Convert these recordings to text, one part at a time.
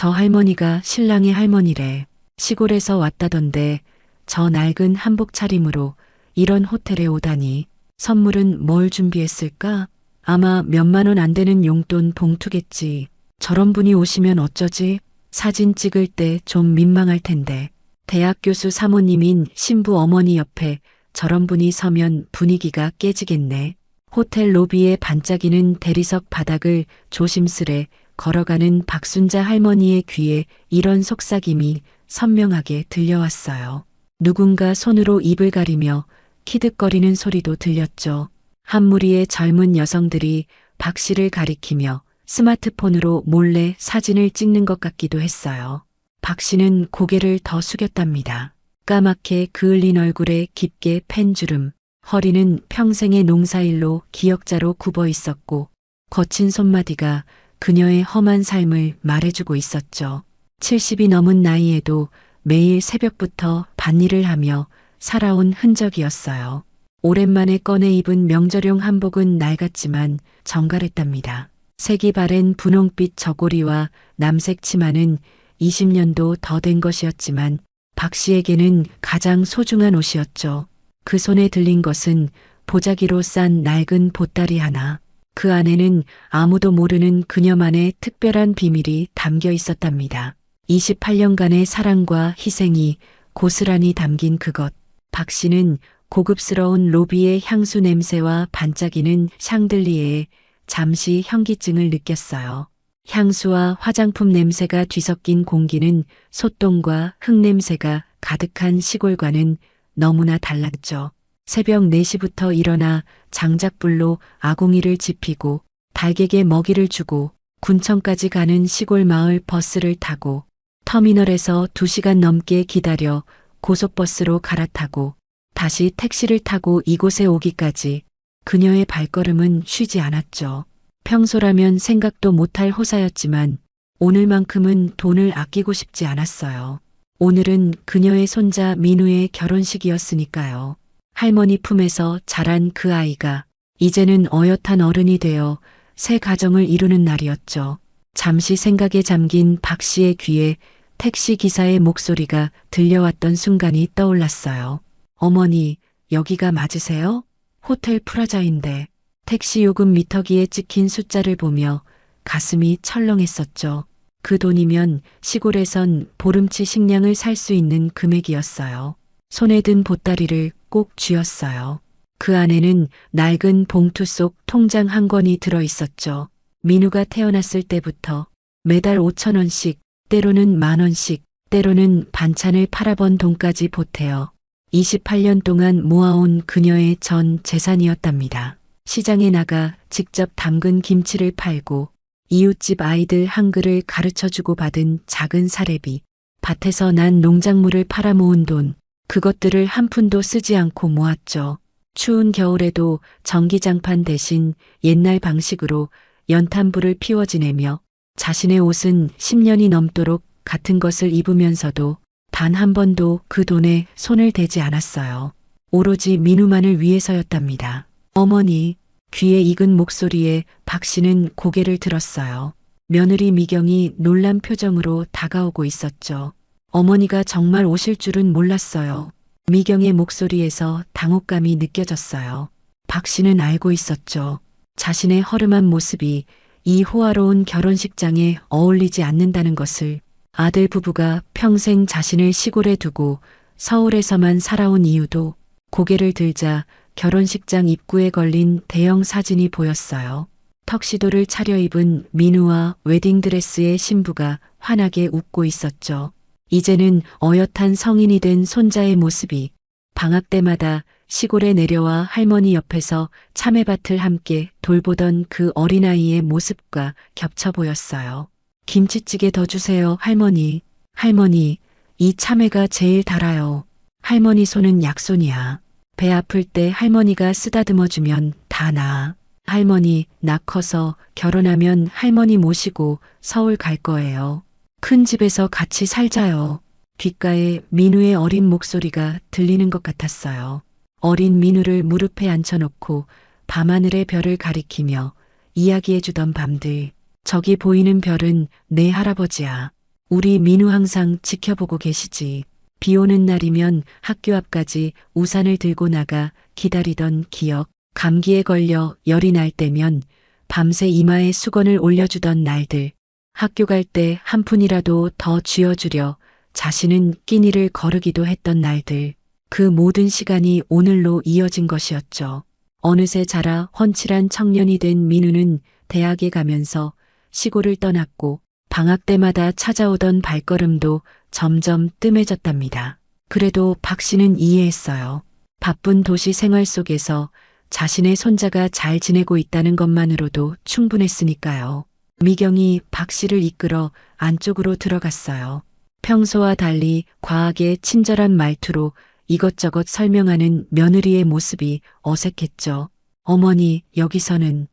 저 할머니가 신랑의 할머니래. 시골에서 왔다던데 저 낡은 한복 차림으로 이런 호텔에 오다니. 선물은 뭘 준비했을까? 아마 몇만 원 안 되는 용돈 봉투겠지. 저런 분이 오시면 어쩌지? 사진 찍을 때 좀 민망할 텐데. 대학 교수 사모님인 신부 어머니 옆에 저런 분이 서면 분위기가 깨지겠네. 호텔 로비에 반짝이는 대리석 바닥을 조심스레 걸어가는 박순자 할머니의 귀에 이런 속삭임이 선명하게 들려왔어요. 누군가 손으로 입을 가리며 키득거리는 소리도 들렸죠. 한 무리의 젊은 여성들이 박 씨를 가리키며 스마트폰으로 몰래 사진을 찍는 것 같기도 했어요. 박 씨는 고개를 더 숙였답니다. 까맣게 그을린 얼굴에 깊게 팬주름, 허리는 평생의 농사일로 기역자로 굽어 있었고 거친 손마디가 그녀의 험한 삶을 말해주고 있었죠. 70이 넘은 나이에도 매일 새벽부터 밭일을 하며 살아온 흔적이었어요. 오랜만에 꺼내 입은 명절용 한복은 낡았지만 정갈했답니다. 색이 바랜 분홍빛 저고리와 남색 치마는 20년도 더 된 것이었지만 박 씨에게는 가장 소중한 옷이었죠. 그 손에 들린 것은 보자기로 싼 낡은 보따리 하나. 그 안에는 아무도 모르는 그녀만의 특별한 비밀이 담겨 있었답니다. 28년간의 사랑과 희생이 고스란히 담긴 그것. 박 씨는 고급스러운 로비의 향수 냄새와 반짝이는 샹들리에에 잠시 현기증을 느꼈어요. 향수와 화장품 냄새가 뒤섞인 공기는 소똥과 흙냄새가 가득한 시골과는 너무나 달랐죠. 새벽 4시부터 일어나 장작불로 아궁이를 지피고 닭에게 먹이를 주고 군청까지 가는 시골 마을 버스를 타고 터미널에서 2시간 넘게 기다려 고속버스로 갈아타고 다시 택시를 타고 이곳에 오기까지 그녀의 발걸음은 쉬지 않았죠. 평소라면 생각도 못할 호사였지만 오늘만큼은 돈을 아끼고 싶지 않았어요. 오늘은 그녀의 손자 민우의 결혼식이었으니까요. 할머니 품에서 자란 그 아이가 이제는 어엿한 어른이 되어 새 가정을 이루는 날이었죠. 잠시 생각에 잠긴 박 씨의 귀에 택시 기사의 목소리가 들려왔던 순간이 떠올랐어요. 어머니, 여기가 맞으세요? 호텔 프라자인데. 택시 요금 미터기에 찍힌 숫자를 보며 가슴이 철렁했었죠. 그 돈이면 시골에선 보름치 식량을 살 수 있는 금액이었어요. 손에 든 보따리를 꼭 쥐었어요. 그 안에는 낡은 봉투 속 통장 한 권이 들어 있었죠. 민우가 태어났을 때부터 매달 5,000원씩, 때로는 10,000원씩, 때로는 반찬을 팔아번 돈까지 보태어 28년 동안 모아온 그녀의 전 재산이었답니다. 시장에 나가 직접 담근 김치를 팔고 이웃집 아이들 한글을 가르쳐주고 받은 작은 사례비, 밭에서 난 농작물을 팔아 모은 돈, 그것들을 한 푼도 쓰지 않고 모았죠. 추운 겨울에도 전기장판 대신 옛날 방식으로 연탄불을 피워 지내며 자신의 옷은 10년이 넘도록 같은 것을 입으면서도 단 한 번도 그 돈에 손을 대지 않았어요. 오로지 민우만을 위해서였답니다. 어머니, 귀에 익은 목소리에 박 씨는 고개를 들었어요. 며느리 미경이 놀란 표정으로 다가오고 있었죠. 어머니가 정말 오실 줄은 몰랐어요. 미경의 목소리에서 당혹감이 느껴졌어요. 박 씨는 알고 있었죠. 자신의 허름한 모습이 이 호화로운 결혼식장에 어울리지 않는다는 것을. 아들 부부가 평생 자신을 시골에 두고 서울에서만 살아온 이유도. 고개를 들자 결혼식장 입구에 걸린 대형 사진이 보였어요. 턱시도를 차려입은 민우와 웨딩드레스의 신부가 환하게 웃고 있었죠. 이제는 어엿한 성인이 된 손자의 모습이 방학 때마다 시골에 내려와 할머니 옆에서 참외밭을 함께 돌보던 그 어린아이의 모습과 겹쳐 보였어요. 김치찌개 더 주세요, 할머니. 할머니, 이 참외가 제일 달아요. 할머니 손은 약손이야. 배 아플 때 할머니가 쓰다듬어 주면 다 나아. 할머니, 나 커서 결혼하면 할머니 모시고 서울 갈 거예요. 큰 집에서 같이 살자요. 귓가에 민우의 어린 목소리가 들리는 것 같았어요. 어린 민우를 무릎에 앉혀놓고 밤하늘의 별을 가리키며 이야기해주던 밤들. 저기 보이는 별은 내 할아버지야. 우리 민우 항상 지켜보고 계시지. 비 오는 날이면 학교 앞까지 우산을 들고 나가 기다리던 기억, 감기에 걸려 열이 날 때면 밤새 이마에 수건을 올려주던 날들, 학교 갈 때 한 푼이라도 더 쥐어주려 자신은 끼니를 거르기도 했던 날들, 그 모든 시간이 오늘로 이어진 것이었죠. 어느새 자라 훤칠한 청년이 된 민우는 대학에 가면서 시골을 떠났고 방학 때마다 찾아오던 발걸음도 점점 뜸해졌답니다. 그래도 박 씨는 이해했어요. 바쁜 도시 생활 속에서 자신의 손자가 잘 지내고 있다는 것만으로도 충분했으니까요. 미경이 박 씨를 이끌어 안쪽으로 들어갔어요. 평소와 달리 과하게 친절한 말투로 이것저것 설명하는 며느리의 모습이 어색했죠. 어머니, 여기서는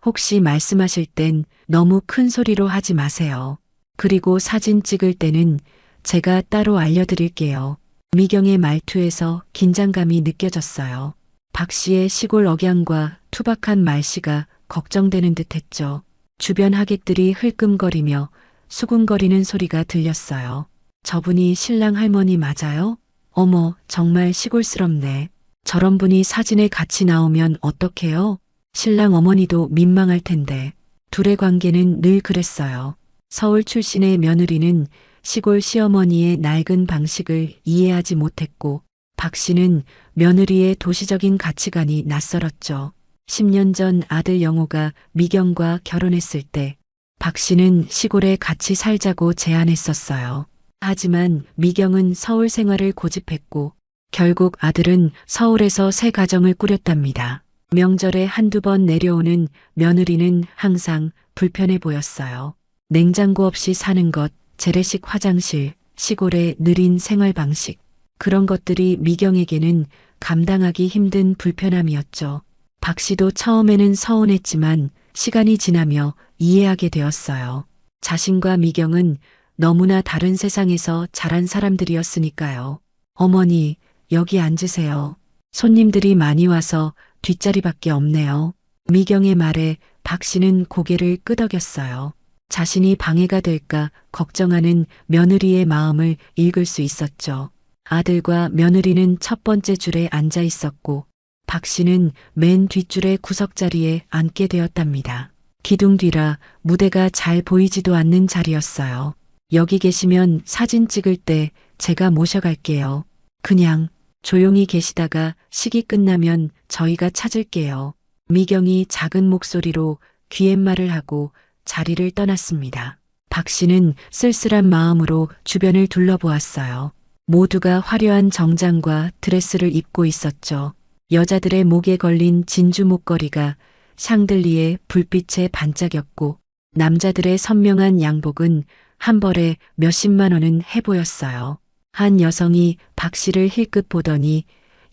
혹시 말씀하실 땐 너무 큰 소리로 하지 마세요. 그리고 사진 찍을 때는 제가 따로 알려드릴게요. 미경의 말투에서 긴장감이 느껴졌어요. 박 씨의 시골 억양과 투박한 말씨가 걱정되는 듯 했죠. 주변 하객들이 흘끔거리며 수군거리는 소리가 들렸어요. 저분이 신랑 할머니 맞아요? 어머, 정말 시골스럽네. 저런 분이 사진에 같이 나오면 어떡해요? 신랑 어머니도 민망할 텐데. 둘의 관계는 늘 그랬어요. 서울 출신의 며느리는 시골 시어머니의 낡은 방식을 이해하지 못했고 박 씨는 며느리의 도시적인 가치관이 낯설었죠. 10년 전 아들 영호가 미경과 결혼했을 때 박 씨는 시골에 같이 살자고 제안했었어요. 하지만 미경은 서울 생활을 고집했고 결국 아들은 서울에서 새 가정을 꾸렸답니다. 명절에 한두 번 내려오는 며느리는 항상 불편해 보였어요. 냉장고 없이 사는 것, 재래식 화장실, 시골의 느린 생활 방식. 그런 것들이 미경에게는 감당하기 힘든 불편함이었죠. 박 씨도 처음에는 서운했지만 시간이 지나며 이해하게 되었어요. 자신과 미경은 너무나 다른 세상에서 자란 사람들이었으니까요. 어머니, 여기 앉으세요. 손님들이 많이 와서 뒷자리밖에 없네요. 미경의 말에 박 씨는 고개를 끄덕였어요. 자신이 방해가 될까 걱정하는 며느리의 마음을 읽을 수 있었죠. 아들과 며느리는 첫 번째 줄에 앉아 있었고 박 씨는 맨 뒷줄의 구석자리에 앉게 되었답니다. 기둥 뒤라 무대가 잘 보이지도 않는 자리였어요. 여기 계시면 사진 찍을 때 제가 모셔갈게요. 그냥 조용히 계시다가 식이 끝나면 저희가 찾을게요. 미경이 작은 목소리로 귀옛말을 하고 자리를 떠났습니다. 박 씨는 쓸쓸한 마음으로 주변을 둘러보았어요. 모두가 화려한 정장과 드레스를 입고 있었죠. 여자들의 목에 걸린 진주 목걸이가 샹들리에 불빛에 반짝였고 남자들의 선명한 양복은 한 벌에 몇십만 원은 해 보였어요. 한 여성이 박 씨를 힐끗 보더니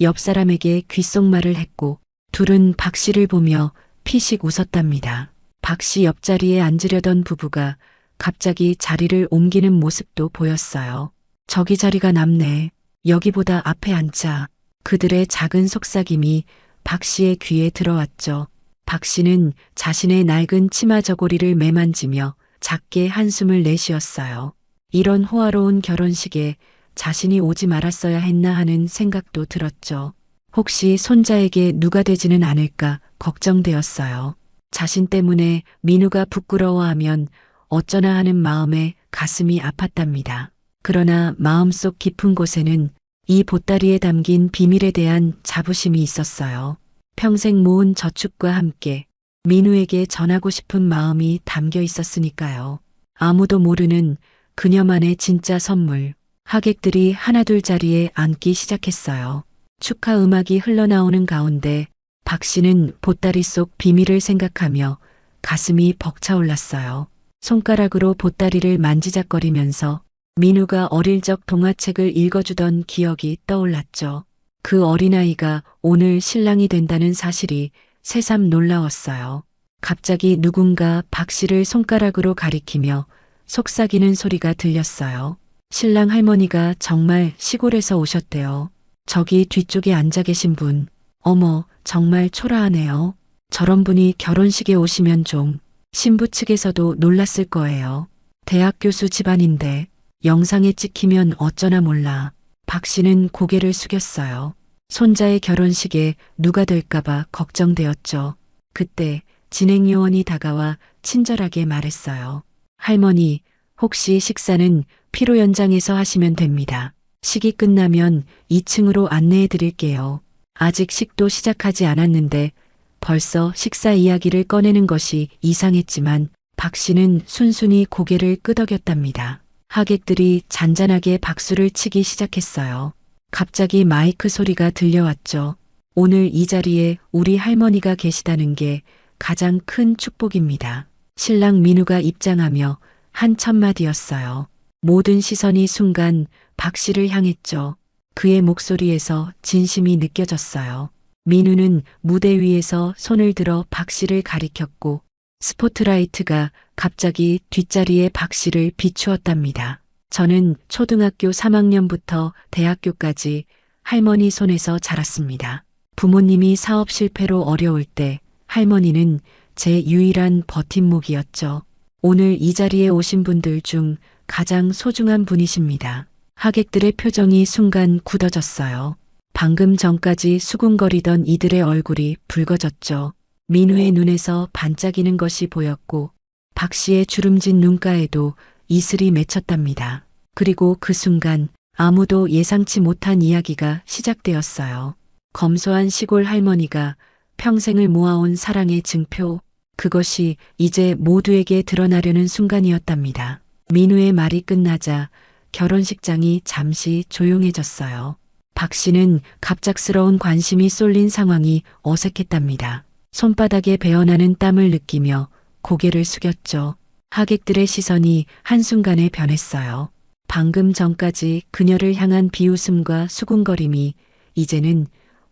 옆 사람에게 귓속말을 했고 둘은 박 씨를 보며 피식 웃었답니다. 박 씨 옆자리에 앉으려던 부부가 갑자기 자리를 옮기는 모습도 보였어요. 저기 자리가 남네. 여기보다 앞에 앉자. 그들의 작은 속삭임이 박 씨의 귀에 들어왔죠. 박 씨는 자신의 낡은 치마 저고리를 매만지며 작게 한숨을 내쉬었어요. 이런 호화로운 결혼식에 자신이 오지 말았어야 했나 하는 생각도 들었죠. 혹시 손자에게 누가 되지는 않을까 걱정되었어요. 자신 때문에 민우가 부끄러워하면 어쩌나 하는 마음에 가슴이 아팠답니다. 그러나 마음속 깊은 곳에는 이 보따리에 담긴 비밀에 대한 자부심이 있었어요. 평생 모은 저축과 함께 민우에게 전하고 싶은 마음이 담겨 있었으니까요. 아무도 모르는 그녀만의 진짜 선물. 하객들이 하나둘 자리에 앉기 시작했어요. 축하 음악이 흘러나오는 가운데 박 씨는 보따리 속 비밀을 생각하며 가슴이 벅차올랐어요. 손가락으로 보따리를 만지작거리면서 민우가 어릴 적 동화책을 읽어주던 기억이 떠올랐죠. 그 어린아이가 오늘 신랑이 된다는 사실이 새삼 놀라웠어요. 갑자기 누군가 박 씨를 손가락으로 가리키며 속삭이는 소리가 들렸어요. 신랑 할머니가 정말 시골에서 오셨대요. 저기 뒤쪽에 앉아 계신 분. 어머, 정말 초라하네요. 저런 분이 결혼식에 오시면 좀 신부 측에서도 놀랐을 거예요. 대학 교수 집안인데 영상에 찍히면 어쩌나 몰라. 박 씨는 고개를 숙였어요. 손자의 결혼식에 누가 될까봐 걱정되었죠. 그때 진행요원이 다가와 친절하게 말했어요. 할머니, 혹시 식사는 피로 연장해서 하시면 됩니다. 식이 끝나면 2층으로 안내해 드릴게요. 아직 식도 시작하지 않았는데 벌써 식사 이야기를 꺼내는 것이 이상했지만 박 씨는 순순히 고개를 끄덕였답니다. 하객들이 잔잔하게 박수를 치기 시작했어요. 갑자기 마이크 소리가 들려왔죠. 오늘 이 자리에 우리 할머니가 계시다는 게 가장 큰 축복입니다. 신랑 민우가 입장하며 한 첫마디였어요. 모든 시선이 순간 박 씨를 향했죠. 그의 목소리에서 진심이 느껴졌어요. 민우는 무대 위에서 손을 들어 박 씨를 가리켰고 스포트라이트가 갑자기 뒷자리에 박 씨를 비추었답니다. 저는 초등학교 3학년부터 대학교까지 할머니 손에서 자랐습니다. 부모님이 사업 실패로 어려울 때 할머니는 제 유일한 버팀목이었죠. 오늘 이 자리에 오신 분들 중 가장 소중한 분이십니다. 하객들의 표정이 순간 굳어졌어요. 방금 전까지 수군거리던 이들의 얼굴이 붉어졌죠. 민우의 눈에서 반짝이는 것이 보였고 박 씨의 주름진 눈가에도 이슬이 맺혔답니다. 그리고 그 순간 아무도 예상치 못한 이야기가 시작되었어요. 검소한 시골 할머니가 평생을 모아온 사랑의 증표, 그것이 이제 모두에게 드러나려는 순간이었답니다. 민우의 말이 끝나자 결혼식장이 잠시 조용해졌어요. 박 씨는 갑작스러운 관심이 쏠린 상황이 어색했답니다. 손바닥에 배어나는 땀을 느끼며 고개를 숙였죠. 하객들의 시선이 한순간에 변했어요. 방금 전까지 그녀를 향한 비웃음과 수군거림이 이제는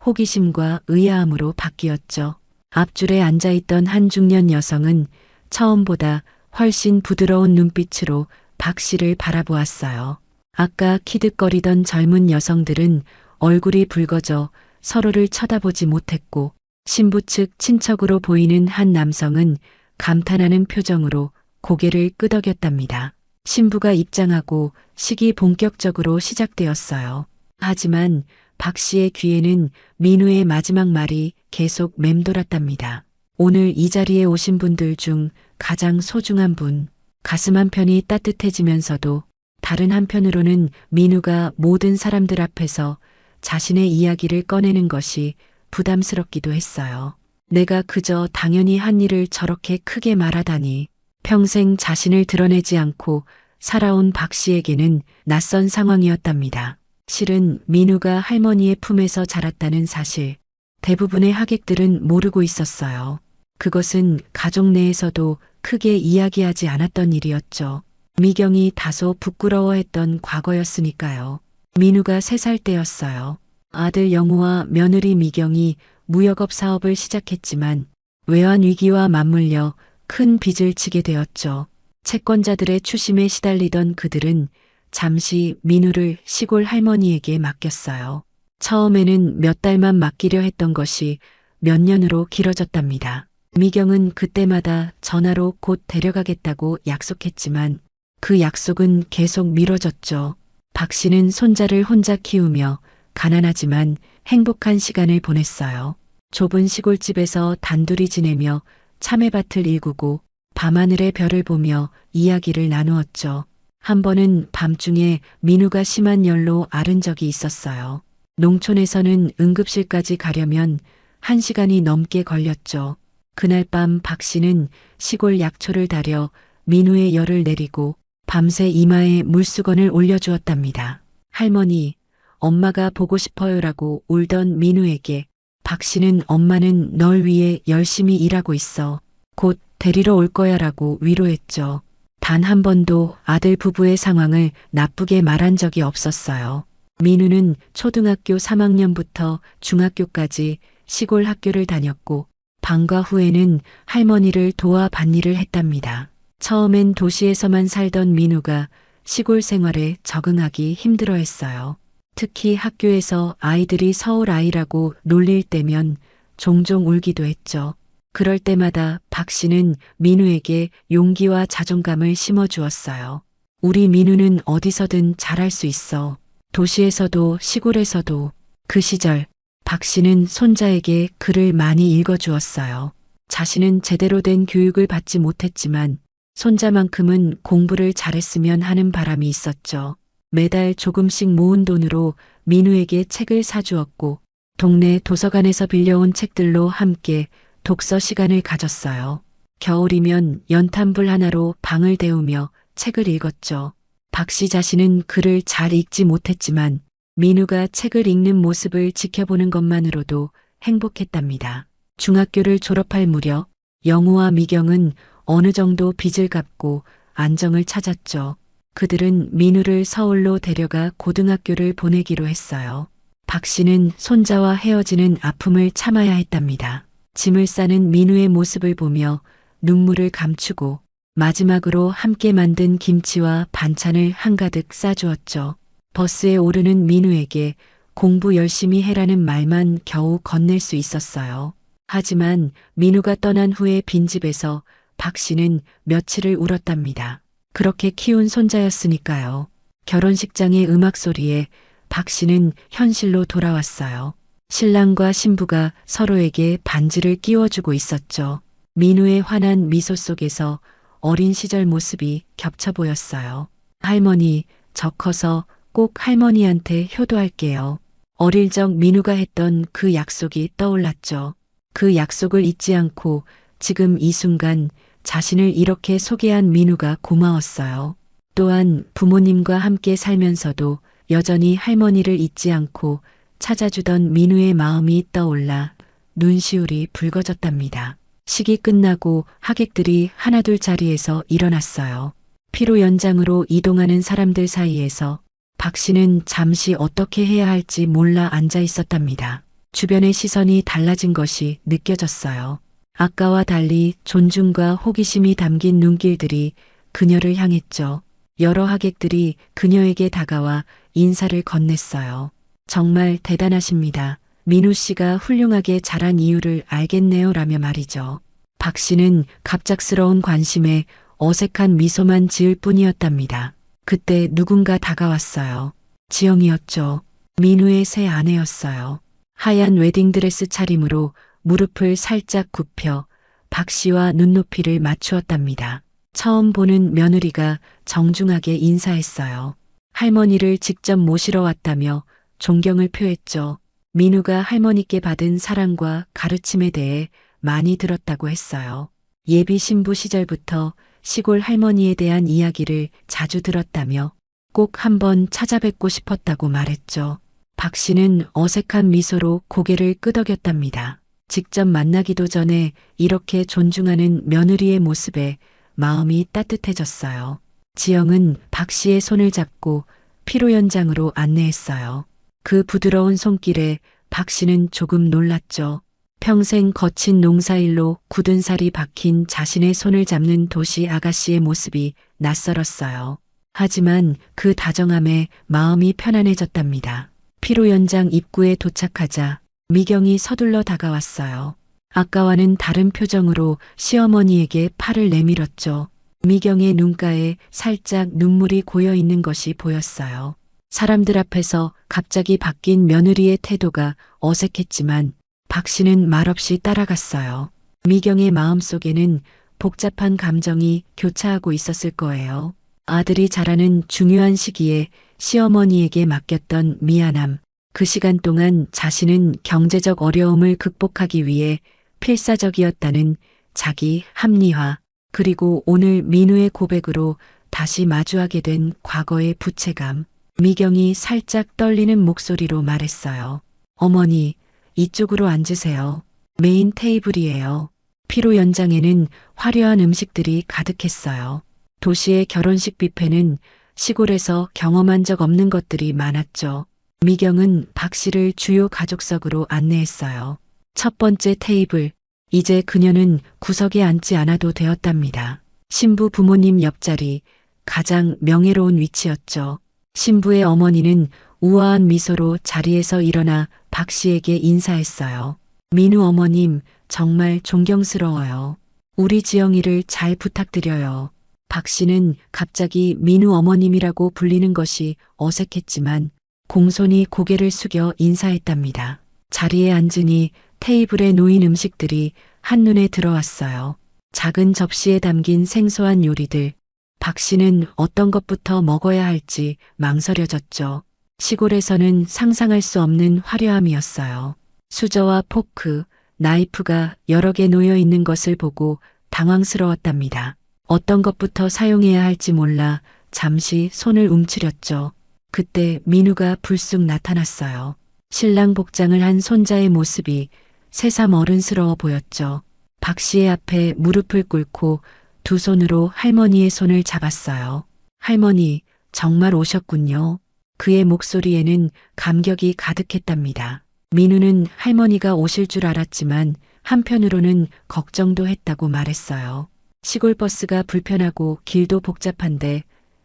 호기심과 의아함으로 바뀌었죠. 앞줄에 앉아있던 한 중년 여성은 처음보다 훨씬 부드러운 눈빛으로 박 씨를 바라보았어요. 아까 키득거리던 젊은 여성들은 얼굴이 붉어져 서로를 쳐다보지 못했고 신부 측 친척으로 보이는 한 남성은 감탄하는 표정으로 고개를 끄덕였답니다. 신부가 입장하고 식이 본격적으로 시작되었어요. 하지만 박 씨의 귀에는 민우의 마지막 말이 계속 맴돌았답니다. 오늘 이 자리에 오신 분들 중 가장 소중한 분. 가슴 한편이 따뜻해지면서도 다른 한편으로는 민우가 모든 사람들 앞에서 자신의 이야기를 꺼내는 것이 부담스럽기도 했어요. 내가 그저 당연히 한 일을 저렇게 크게 말하다니. 평생 자신을 드러내지 않고 살아온 박 씨에게는 낯선 상황이었답니다. 실은 민우가 할머니의 품에서 자랐다는 사실, 대부분의 하객들은 모르고 있었어요. 그것은 가족 내에서도 크게 이야기하지 않았던 일이었죠. 미경이 다소 부끄러워했던 과거였으니까요. 민우가 3살 때였어요. 아들 영우와 며느리 미경이 무역업 사업을 시작했지만 외환 위기와 맞물려 큰 빚을 지게 되었죠. 채권자들의 추심에 시달리던 그들은 잠시 민우를 시골 할머니에게 맡겼어요. 처음에는 몇 달만 맡기려 했던 것이 몇 년으로 길어졌답니다. 미경은 그때마다 전화로 곧 데려가겠다고 약속했지만 그 약속은 계속 미뤄졌죠. 박 씨는 손자를 혼자 키우며 가난하지만 행복한 시간을 보냈어요. 좁은 시골집에서 단둘이 지내며 참외밭을 일구고 밤하늘의 별을 보며 이야기를 나누었죠. 한 번은 밤중에 민우가 심한 열로 앓은 적이 있었어요. 농촌에서는 응급실까지 가려면 1시간이 넘게 걸렸죠. 그날 밤 박 씨는 시골 약초를 다려 민우의 열을 내리고 밤새 이마에 물수건을 올려주었답니다. 할머니, 엄마가 보고 싶어요라고 울던 민우에게 박 씨는 엄마는 널 위해 열심히 일하고 있어. 곧 데리러 올 거야라고 위로했죠. 단 한 번도 아들 부부의 상황을 나쁘게 말한 적이 없었어요. 민우는 초등학교 3학년부터 중학교까지 시골 학교를 다녔고 방과 후에는 할머니를 도와 밭일을 했답니다. 처음엔 도시에서만 살던 민우가 시골 생활에 적응하기 힘들어했어요. 특히 학교에서 아이들이 서울 아이라고 놀릴 때면 종종 울기도 했죠. 그럴 때마다 박 씨는 민우에게 용기와 자존감을 심어주었어요. 우리 민우는 어디서든 잘할 수 있어. 도시에서도 시골에서도. 그 시절 박 씨는 손자에게 글을 많이 읽어주었어요. 자신은 제대로 된 교육을 받지 못했지만 손자만큼은 공부를 잘했으면 하는 바람이 있었죠. 매달 조금씩 모은 돈으로 민우에게 책을 사주었고 동네 도서관에서 빌려온 책들로 함께 독서 시간을 가졌어요. 겨울이면 연탄불 하나로 방을 데우며 책을 읽었죠. 박 씨 자신은 글을 잘 읽지 못했지만 민우가 책을 읽는 모습을 지켜보는 것만으로도 행복했답니다. 중학교를 졸업할 무렵 영우와 미경은 어느 정도 빚을 갚고 안정을 찾았죠. 그들은 민우를 서울로 데려가 고등학교를 보내기로 했어요. 박 씨는 손자와 헤어지는 아픔을 참아야 했답니다. 짐을 싸는 민우의 모습을 보며 눈물을 감추고 마지막으로 함께 만든 김치와 반찬을 한가득 싸주었죠. 버스에 오르는 민우에게 공부 열심히 해라는 말만 겨우 건넬 수 있었어요. 하지만 민우가 떠난 후에 빈집에서 박 씨는 며칠을 울었답니다. 그렇게 키운 손자였으니까요. 결혼식장의 음악 소리에 박 씨는 현실로 돌아왔어요. 신랑과 신부가 서로에게 반지를 끼워주고 있었죠. 민우의 환한 미소 속에서 어린 시절 모습이 겹쳐 보였어요. 할머니, 저 커서 꼭 할머니한테 효도할게요. 어릴 적 민우가 했던 그 약속이 떠올랐죠. 그 약속을 잊지 않고 지금 이 순간 자신을 이렇게 소개한 민우가 고마웠어요. 또한 부모님과 함께 살면서도 여전히 할머니를 잊지 않고 찾아주던 민우의 마음이 떠올라 눈시울이 붉어졌답니다. 식이 끝나고 하객들이 하나둘 자리에서 일어났어요. 피로 연장으로 이동하는 사람들 사이에서 박 씨는 잠시 어떻게 해야 할지 몰라 앉아 있었답니다. 주변의 시선이 달라진 것이 느껴졌어요. 아까와 달리 존중과 호기심이 담긴 눈길들이 그녀를 향했죠. 여러 하객들이 그녀에게 다가와 인사를 건넸어요. 정말 대단하십니다. 민우 씨가 훌륭하게 자란 이유를 알겠네요 라며 말이죠. 박 씨는 갑작스러운 관심에 어색한 미소만 지을 뿐이었답니다. 그때 누군가 다가왔어요. 지영이었죠. 민우의 새 아내였어요. 하얀 웨딩드레스 차림으로 무릎을 살짝 굽혀 박 씨와 눈높이를 맞추었답니다. 처음 보는 며느리가 정중하게 인사했어요. 할머니를 직접 모시러 왔다며 존경을 표했죠. 민우가 할머니께 받은 사랑과 가르침에 대해 많이 들었다고 했어요. 예비 신부 시절부터 시골 할머니에 대한 이야기를 자주 들었다며 꼭 한번 찾아뵙고 싶었다고 말했죠. 박 씨는 어색한 미소로 고개를 끄덕였답니다. 직접 만나기도 전에 이렇게 존중하는 며느리의 모습에 마음이 따뜻해졌어요. 지영은 박 씨의 손을 잡고 피로 연장으로 안내했어요. 그 부드러운 손길에 박 씨는 조금 놀랐죠. 평생 거친 농사일로 굳은 살이 박힌 자신의 손을 잡는 도시 아가씨의 모습이 낯설었어요. 하지만 그 다정함에 마음이 편안해졌답니다. 피로 연장 입구에 도착하자 미경이 서둘러 다가왔어요. 아까와는 다른 표정으로 시어머니에게 팔을 내밀었죠. 미경의 눈가에 살짝 눈물이 고여 있는 것이 보였어요. 사람들 앞에서 갑자기 바뀐 며느리의 태도가 어색했지만 박 씨는 말없이 따라갔어요. 미경의 마음속에는 복잡한 감정이 교차하고 있었을 거예요. 아들이 자라는 중요한 시기에 시어머니에게 맡겼던 미안함, 그 시간 동안 자신은 경제적 어려움을 극복하기 위해 필사적이었다는 자기 합리화, 그리고 오늘 민우의 고백으로 다시 마주하게 된 과거의 부채감. 미경이 살짝 떨리는 목소리로 말했어요. 어머니, 이쪽으로 앉으세요. 메인 테이블이에요. 피로 연장에는 화려한 음식들이 가득했어요. 도시의 결혼식 뷔페는 시골에서 경험한 적 없는 것들이 많았죠. 미경은 박 씨를 주요 가족석으로 안내했어요. 첫 번째 테이블, 이제 그녀는 구석에 앉지 않아도 되었답니다. 신부 부모님 옆자리, 가장 명예로운 위치였죠. 신부의 어머니는 우아한 미소로 자리에서 일어나 박 씨에게 인사했어요. 민우 어머님, 정말 존경스러워요. 우리 지영이를 잘 부탁드려요. 박 씨는 갑자기 민우 어머님이라고 불리는 것이 어색했지만 공손히 고개를 숙여 인사했답니다. 자리에 앉으니 테이블에 놓인 음식들이 한눈에 들어왔어요. 작은 접시에 담긴 생소한 요리들. 박 씨는 어떤 것부터 먹어야 할지 망설여졌죠. 시골에서는 상상할 수 없는 화려함이었어요. 수저와 포크, 나이프가 여러 개 놓여 있는 것을 보고 당황스러웠답니다. 어떤 것부터 사용해야 할지 몰라 잠시 손을 움츠렸죠. 그때 민우가 불쑥 나타났어요. 신랑 복장을 한 손자의 모습이 새삼 어른스러워 보였죠. 박 씨의 앞에 무릎을 꿇고 두 손으로 할머니의 손을 잡았어요. 할머니, 정말 오셨군요. 그의 목소리에는 감격이 가득했답니다. 민우는 할머니가 오실 줄 알았지만 한편으로는 걱정도 했다고 말했어요. 시골 버스가 불편하고 길도 복잡한데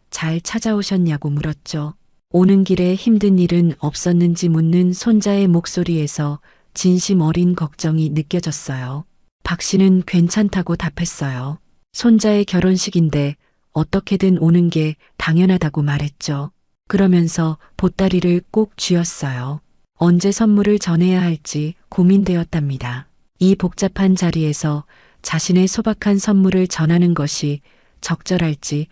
잘 찾아오셨냐고 물었죠. 오는 길에 힘든 일은 없었는지 묻는 손자의 목소리에서 진심 어린 걱정이 느껴졌어요. 박 씨는 괜찮다고 답했어요. 손자의 결혼식인데 어떻게든 오는 게 당연하다고 말했죠. 그러면서 보따리를 꼭 쥐었어요. 언제 선물을 전해야 할지 고민되었답니다. 이 복잡한 자리에서 자신의 소박한 선물을 전하는 것이 적절할지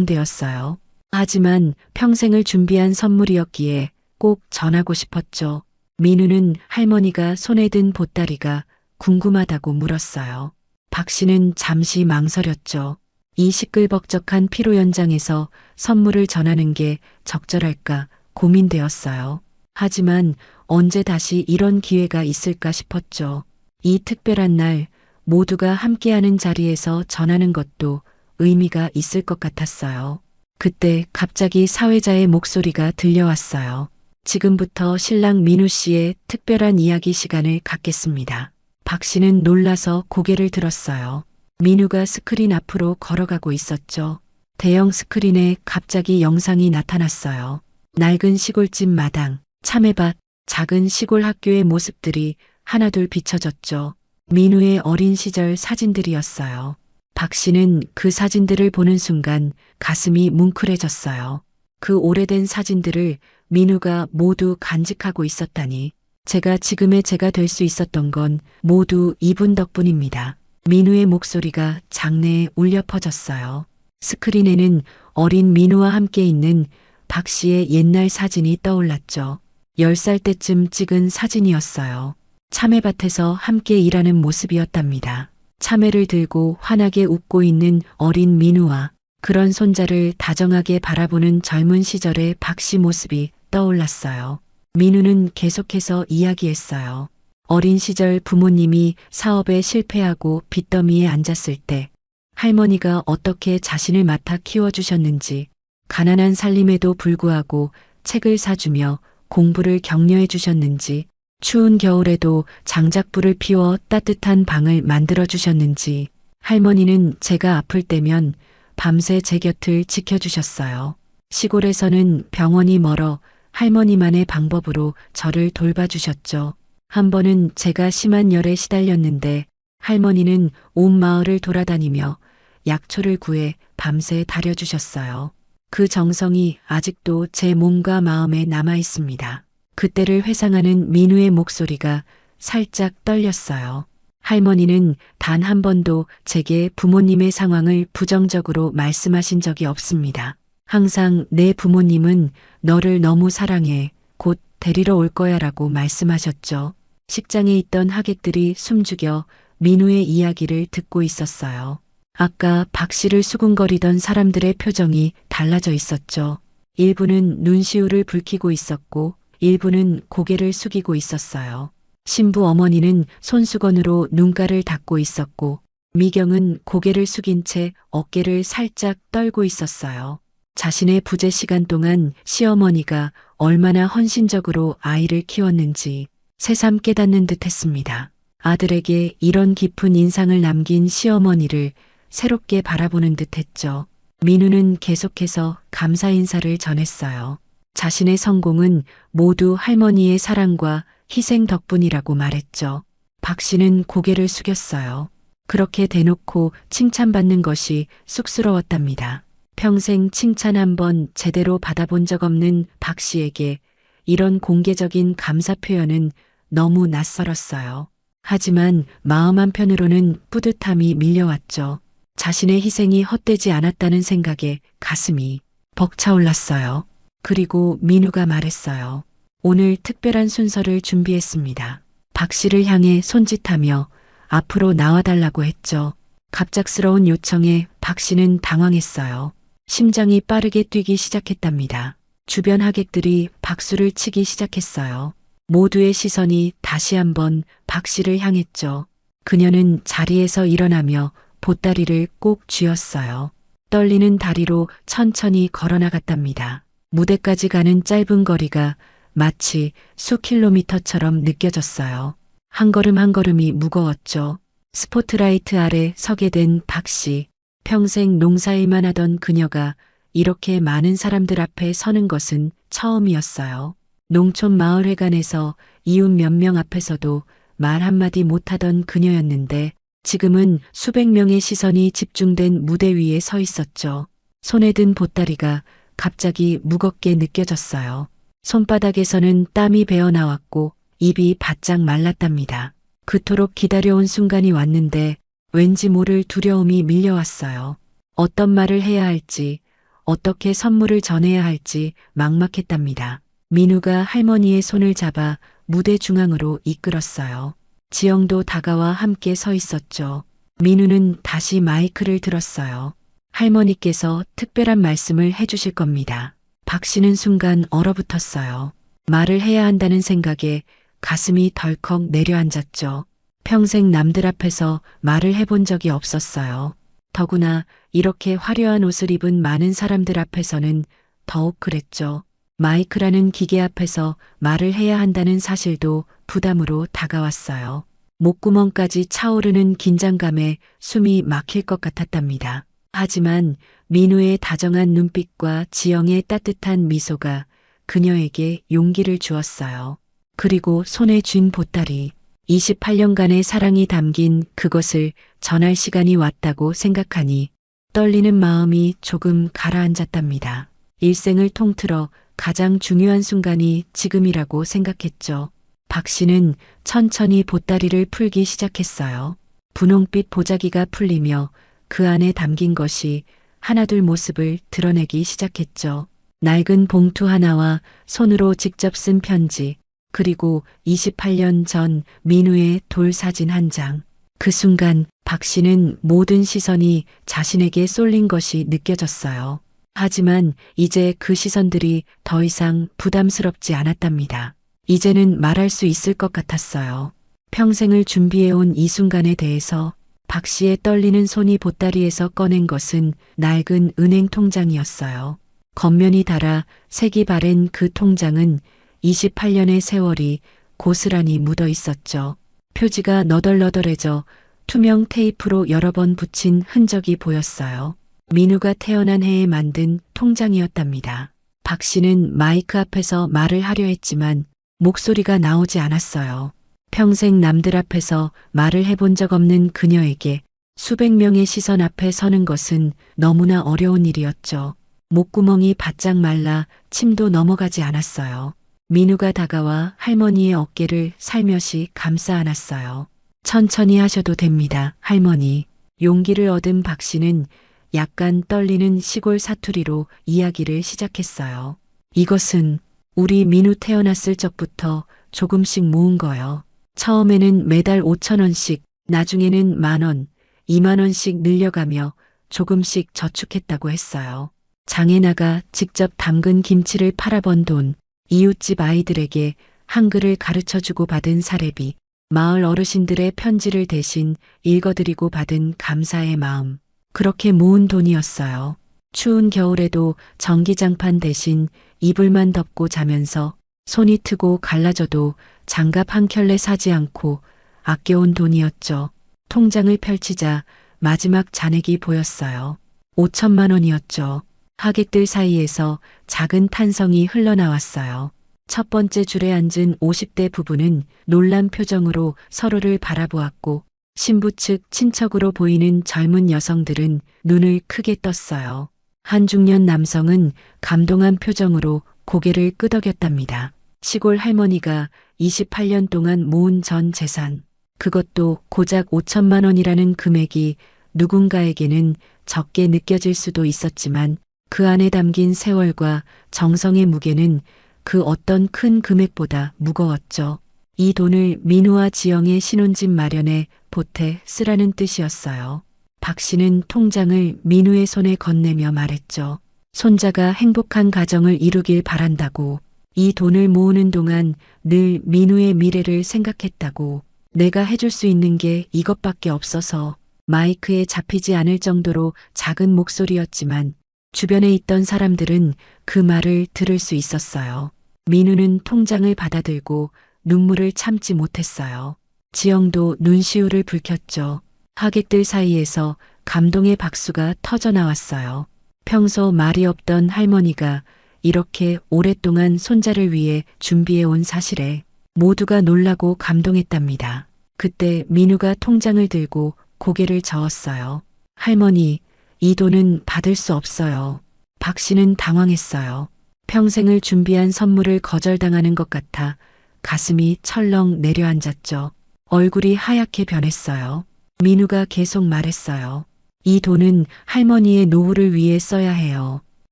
걱정되었어요. 하지만 평생을 준비한 선물이었기에 꼭 전하고 싶었죠. 민우는 할머니가 손에 든 보따리가 궁금하다고 물었어요. 박 씨는 잠시 망설였죠. 이 시끌벅적한 피로 연장에서 선물을 전하는 게 적절할까 고민되었어요. 하지만 언제 다시 이런 기회가 있을까 싶었죠. 이 특별한 날 모두가 함께하는 자리에서 전하는 것도 의미가 있을 것 같았어요. 그때 갑자기 사회자의 목소리가 들려왔어요. 지금부터 신랑 민우 씨의 특별한 이야기 시간을 갖겠습니다. 박 씨는 놀라서 고개를 들었어요. 민우가 스크린 앞으로 걸어가고 있었죠. 대형 스크린에 갑자기 영상이 나타났어요. 낡은 시골집 마당, 참외밭, 작은 시골 학교의 모습들이 하나둘 비춰졌죠. 민우의 어린 시절 사진들이었어요. 박 씨는 그 사진들을 보는 순간 가슴이 뭉클해졌어요. 그 오래된 사진들을 민우가 모두 간직하고 있었다니. 제가 지금의 제가 될 수 있었던 건 모두 이분 덕분입니다. 민우의 목소리가 장내에 울려 퍼졌어요. 스크린에는 어린 민우와 함께 있는 박 씨의 옛날 사진이 떠올랐죠. 10살 때쯤 찍은 사진이었어요. 참외밭에서 함께 일하는 모습이었답니다. 참외를 들고 환하게 웃고 있는 어린 민우와 그런 손자를 다정하게 바라보는 젊은 시절의 박 씨 모습이 떠올랐어요. 민우는 계속해서 이야기했어요. 어린 시절 부모님이 사업에 실패하고 빚더미에 앉았을 때 할머니가 어떻게 자신을 맡아 키워주셨는지, 가난한 살림에도 불구하고 책을 사주며 공부를 격려해 주셨는지, 추운 겨울에도 장작불을 피워 따뜻한 방을 만들어 주셨는지, 할머니는 제가 아플 때면 밤새 제 곁을 지켜주셨어요. 시골에서는 병원이 멀어 할머니만의 방법으로 저를 돌봐주셨죠. 한 번은 제가 심한 열에 시달렸는데 할머니는 온 마을을 돌아다니며 약초를 구해 밤새 달여주셨어요. 그 정성이 아직도 제 몸과 마음에 남아 있습니다. 그때를 회상하는 민우의 목소리가 살짝 떨렸어요. 할머니는 단 한 번도 제게 부모님의 상황을 부정적으로 말씀하신 적이 없습니다. 항상 내 부모님은 너를 너무 사랑해. 곧 데리러 올 거야 라고 말씀하셨죠. 식장에 있던 하객들이 숨죽여 민우의 이야기를 듣고 있었어요. 아까 박 씨를 수군거리던 사람들의 표정이 달라져 있었죠. 일부는 눈시울을 붉히고 있었고 일부는 고개를 숙이고 있었어요. 신부 어머니는 손수건으로 눈가를 닦고 있었고 미경은 고개를 숙인 채 어깨를 살짝 떨고 있었어요. 자신의 부재 시간 동안 시어머니가 얼마나 헌신적으로 아이를 키웠는지 새삼 깨닫는 듯 했습니다. 아들에게 이런 깊은 인상을 남긴 시어머니를 새롭게 바라보는 듯 했죠. 민우는 계속해서 감사 인사를 전했어요. 자신의 성공은 모두 할머니의 사랑과 희생 덕분이라고 말했죠. 박 씨는 고개를 숙였어요. 그렇게 대놓고 칭찬받는 것이 쑥스러웠답니다. 평생 칭찬 한 번 제대로 받아본 적 없는 박 씨에게 이런 공개적인 감사 표현은 너무 낯설었어요. 하지만 마음 한편으로는 뿌듯함이 밀려왔죠. 자신의 희생이 헛되지 않았다는 생각에 가슴이 벅차올랐어요. 그리고 민우가 말했어요. 오늘 특별한 순서를 준비했습니다. 박 씨를 향해 손짓하며 앞으로 나와달라고 했죠. 갑작스러운 요청에 박 씨는 당황했어요. 심장이 빠르게 뛰기 시작했답니다. 주변 하객들이 박수를 치기 시작했어요. 모두의 시선이 다시 한번 박 씨를 향했죠. 그녀는 자리에서 일어나며 보따리를 꼭 쥐었어요. 떨리는 다리로 천천히 걸어나갔답니다. 무대까지 가는 짧은 거리가 마치 수킬로미터처럼 느껴졌어요. 한 걸음 한 걸음이 무거웠죠. 스포트라이트 아래 서게 된 박 씨. 평생 농사일만 하던 그녀가 이렇게 많은 사람들 앞에 서는 것은 처음이었어요. 농촌 마을회관에서 이웃 몇 명 앞에서도 말 한마디 못하던 그녀였는데 지금은 수백 명의 시선이 집중된 무대 위에 서 있었죠. 손에 든 보따리가 갑자기 무겁게 느껴졌어요. 손바닥에서는 땀이 배어 나왔고 입이 바짝 말랐답니다. 그토록 기다려온 순간이 왔는데 왠지 모를 두려움이 밀려왔어요. 어떤 말을 해야 할지, 어떻게 선물을 전해야 할지 막막했답니다. 민우가 할머니의 손을 잡아 무대 중앙으로 이끌었어요. 지영도 다가와 함께 서 있었죠. 민우는 다시 마이크를 들었어요. 할머니께서 특별한 말씀을 해주실 겁니다. 박 씨는 순간 얼어붙었어요. 말을 해야 한다는 생각에 가슴이 덜컥 내려앉았죠. 평생 남들 앞에서 말을 해본 적이 없었어요. 더구나 이렇게 화려한 옷을 입은 많은 사람들 앞에서는 더욱 그랬죠. 마이크라는 기계 앞에서 말을 해야 한다는 사실도 부담으로 다가왔어요. 목구멍까지 차오르는 긴장감에 숨이 막힐 것 같았답니다. 하지만 민우의 다정한 눈빛과 지영의 따뜻한 미소가 그녀에게 용기를 주었어요. 그리고 손에 쥔 보따리, 28년간의 사랑이 담긴 그것을 전할 시간이 왔다고 생각하니 떨리는 마음이 조금 가라앉았답니다. 일생을 통틀어 가장 중요한 순간이 지금이라고 생각했죠. 박 씨는 천천히 보따리를 풀기 시작했어요. 분홍빛 보자기가 풀리며 그 안에 담긴 것이 하나둘 모습을 드러내기 시작했죠. 낡은 봉투 하나와 손으로 직접 쓴 편지, 그리고 28년 전 민우의 돌 사진 한 장. 그 순간 박 씨는 모든 시선이 자신에게 쏠린 것이 느껴졌어요. 하지만 이제 그 시선들이 더 이상 부담스럽지 않았답니다. 이제는 말할 수 있을 것 같았어요. 평생을 준비해온 이 순간에 대해서. 박 씨의 떨리는 손이 보따리에서 꺼낸 것은 낡은 은행 통장이었어요. 겉면이 닳아 색이 바랜 그 통장은 28년의 세월이 고스란히 묻어 있었죠. 표지가 너덜너덜해져 투명 테이프로 여러 번 붙인 흔적이 보였어요. 민우가 태어난 해에 만든 통장이었답니다. 박 씨는 마이크 앞에서 말을 하려 했지만 목소리가 나오지 않았어요. 평생 남들 앞에서 말을 해본 적 없는 그녀에게 수백 명의 시선 앞에 서는 것은 너무나 어려운 일이었죠. 목구멍이 바짝 말라 침도 넘어가지 않았어요. 민우가 다가와 할머니의 어깨를 살며시 감싸 안았어요. 천천히 하셔도 됩니다, 할머니. 용기를 얻은 박 씨는 약간 떨리는 시골 사투리로 이야기를 시작했어요. 이것은 우리 민우 태어났을 적부터 조금씩 모은 거요. 처음에는 매달 5,000원씩, 나중에는 10,000원, 20,000원씩 늘려가며 조금씩 저축했다고 했어요. 장에 나가 직접 담근 김치를 팔아번 돈, 이웃집 아이들에게 한글을 가르쳐주고 받은 사례비, 마을 어르신들의 편지를 대신 읽어드리고 받은 감사의 마음. 그렇게 모은 돈이었어요. 추운 겨울에도 전기장판 대신 이불만 덮고 자면서 손이 트고 갈라져도 장갑 한 켤레 사지 않고 아껴온 돈이었죠. 통장을 펼치자 마지막 잔액이 보였어요. 5천만 원이었죠. 하객들 사이에서 작은 탄성이 흘러나왔어요. 첫 번째 줄에 앉은 50대 부부는 놀란 표정으로 서로를 바라보았고 신부 측 친척으로 보이는 젊은 여성들은 눈을 크게 떴어요. 한 중년 남성은 감동한 표정으로 고개를 끄덕였답니다. 시골 할머니가 28년 동안 모은 전 재산, 그것도 고작 5천만 원이라는 금액이 누군가에게는 적게 느껴질 수도 있었지만 그 안에 담긴 세월과 정성의 무게는 그 어떤 큰 금액보다 무거웠죠. 이 돈을 민우와 지영의 신혼집 마련에 보태 쓰라는 뜻이었어요. 박 씨는 통장을 민우의 손에 건네며 말했죠. 손자가 행복한 가정을 이루길 바란다고. 이 돈을 모으는 동안 늘 민우의 미래를 생각했다고. 내가 해줄 수 있는 게 이것밖에 없어서. 마이크에 잡히지 않을 정도로 작은 목소리였지만 주변에 있던 사람들은 그 말을 들을 수 있었어요. 민우는 통장을 받아들고 눈물을 참지 못했어요. 지영도 눈시울을 붉혔죠. 하객들 사이에서 감동의 박수가 터져 나왔어요. 평소 말이 없던 할머니가 이렇게 오랫동안 손자를 위해 준비해온 사실에 모두가 놀라고 감동했답니다. 그때 민우가 통장을 들고 고개를 저었어요. 할머니, 이 돈은 받을 수 없어요. 박 씨는 당황했어요. 평생을 준비한 선물을 거절당하는 것 같아 가슴이 철렁 내려앉았죠. 얼굴이 하얗게 변했어요. 민우가 계속 말했어요. 이 돈은 할머니의 노후를 위해 써야 해요.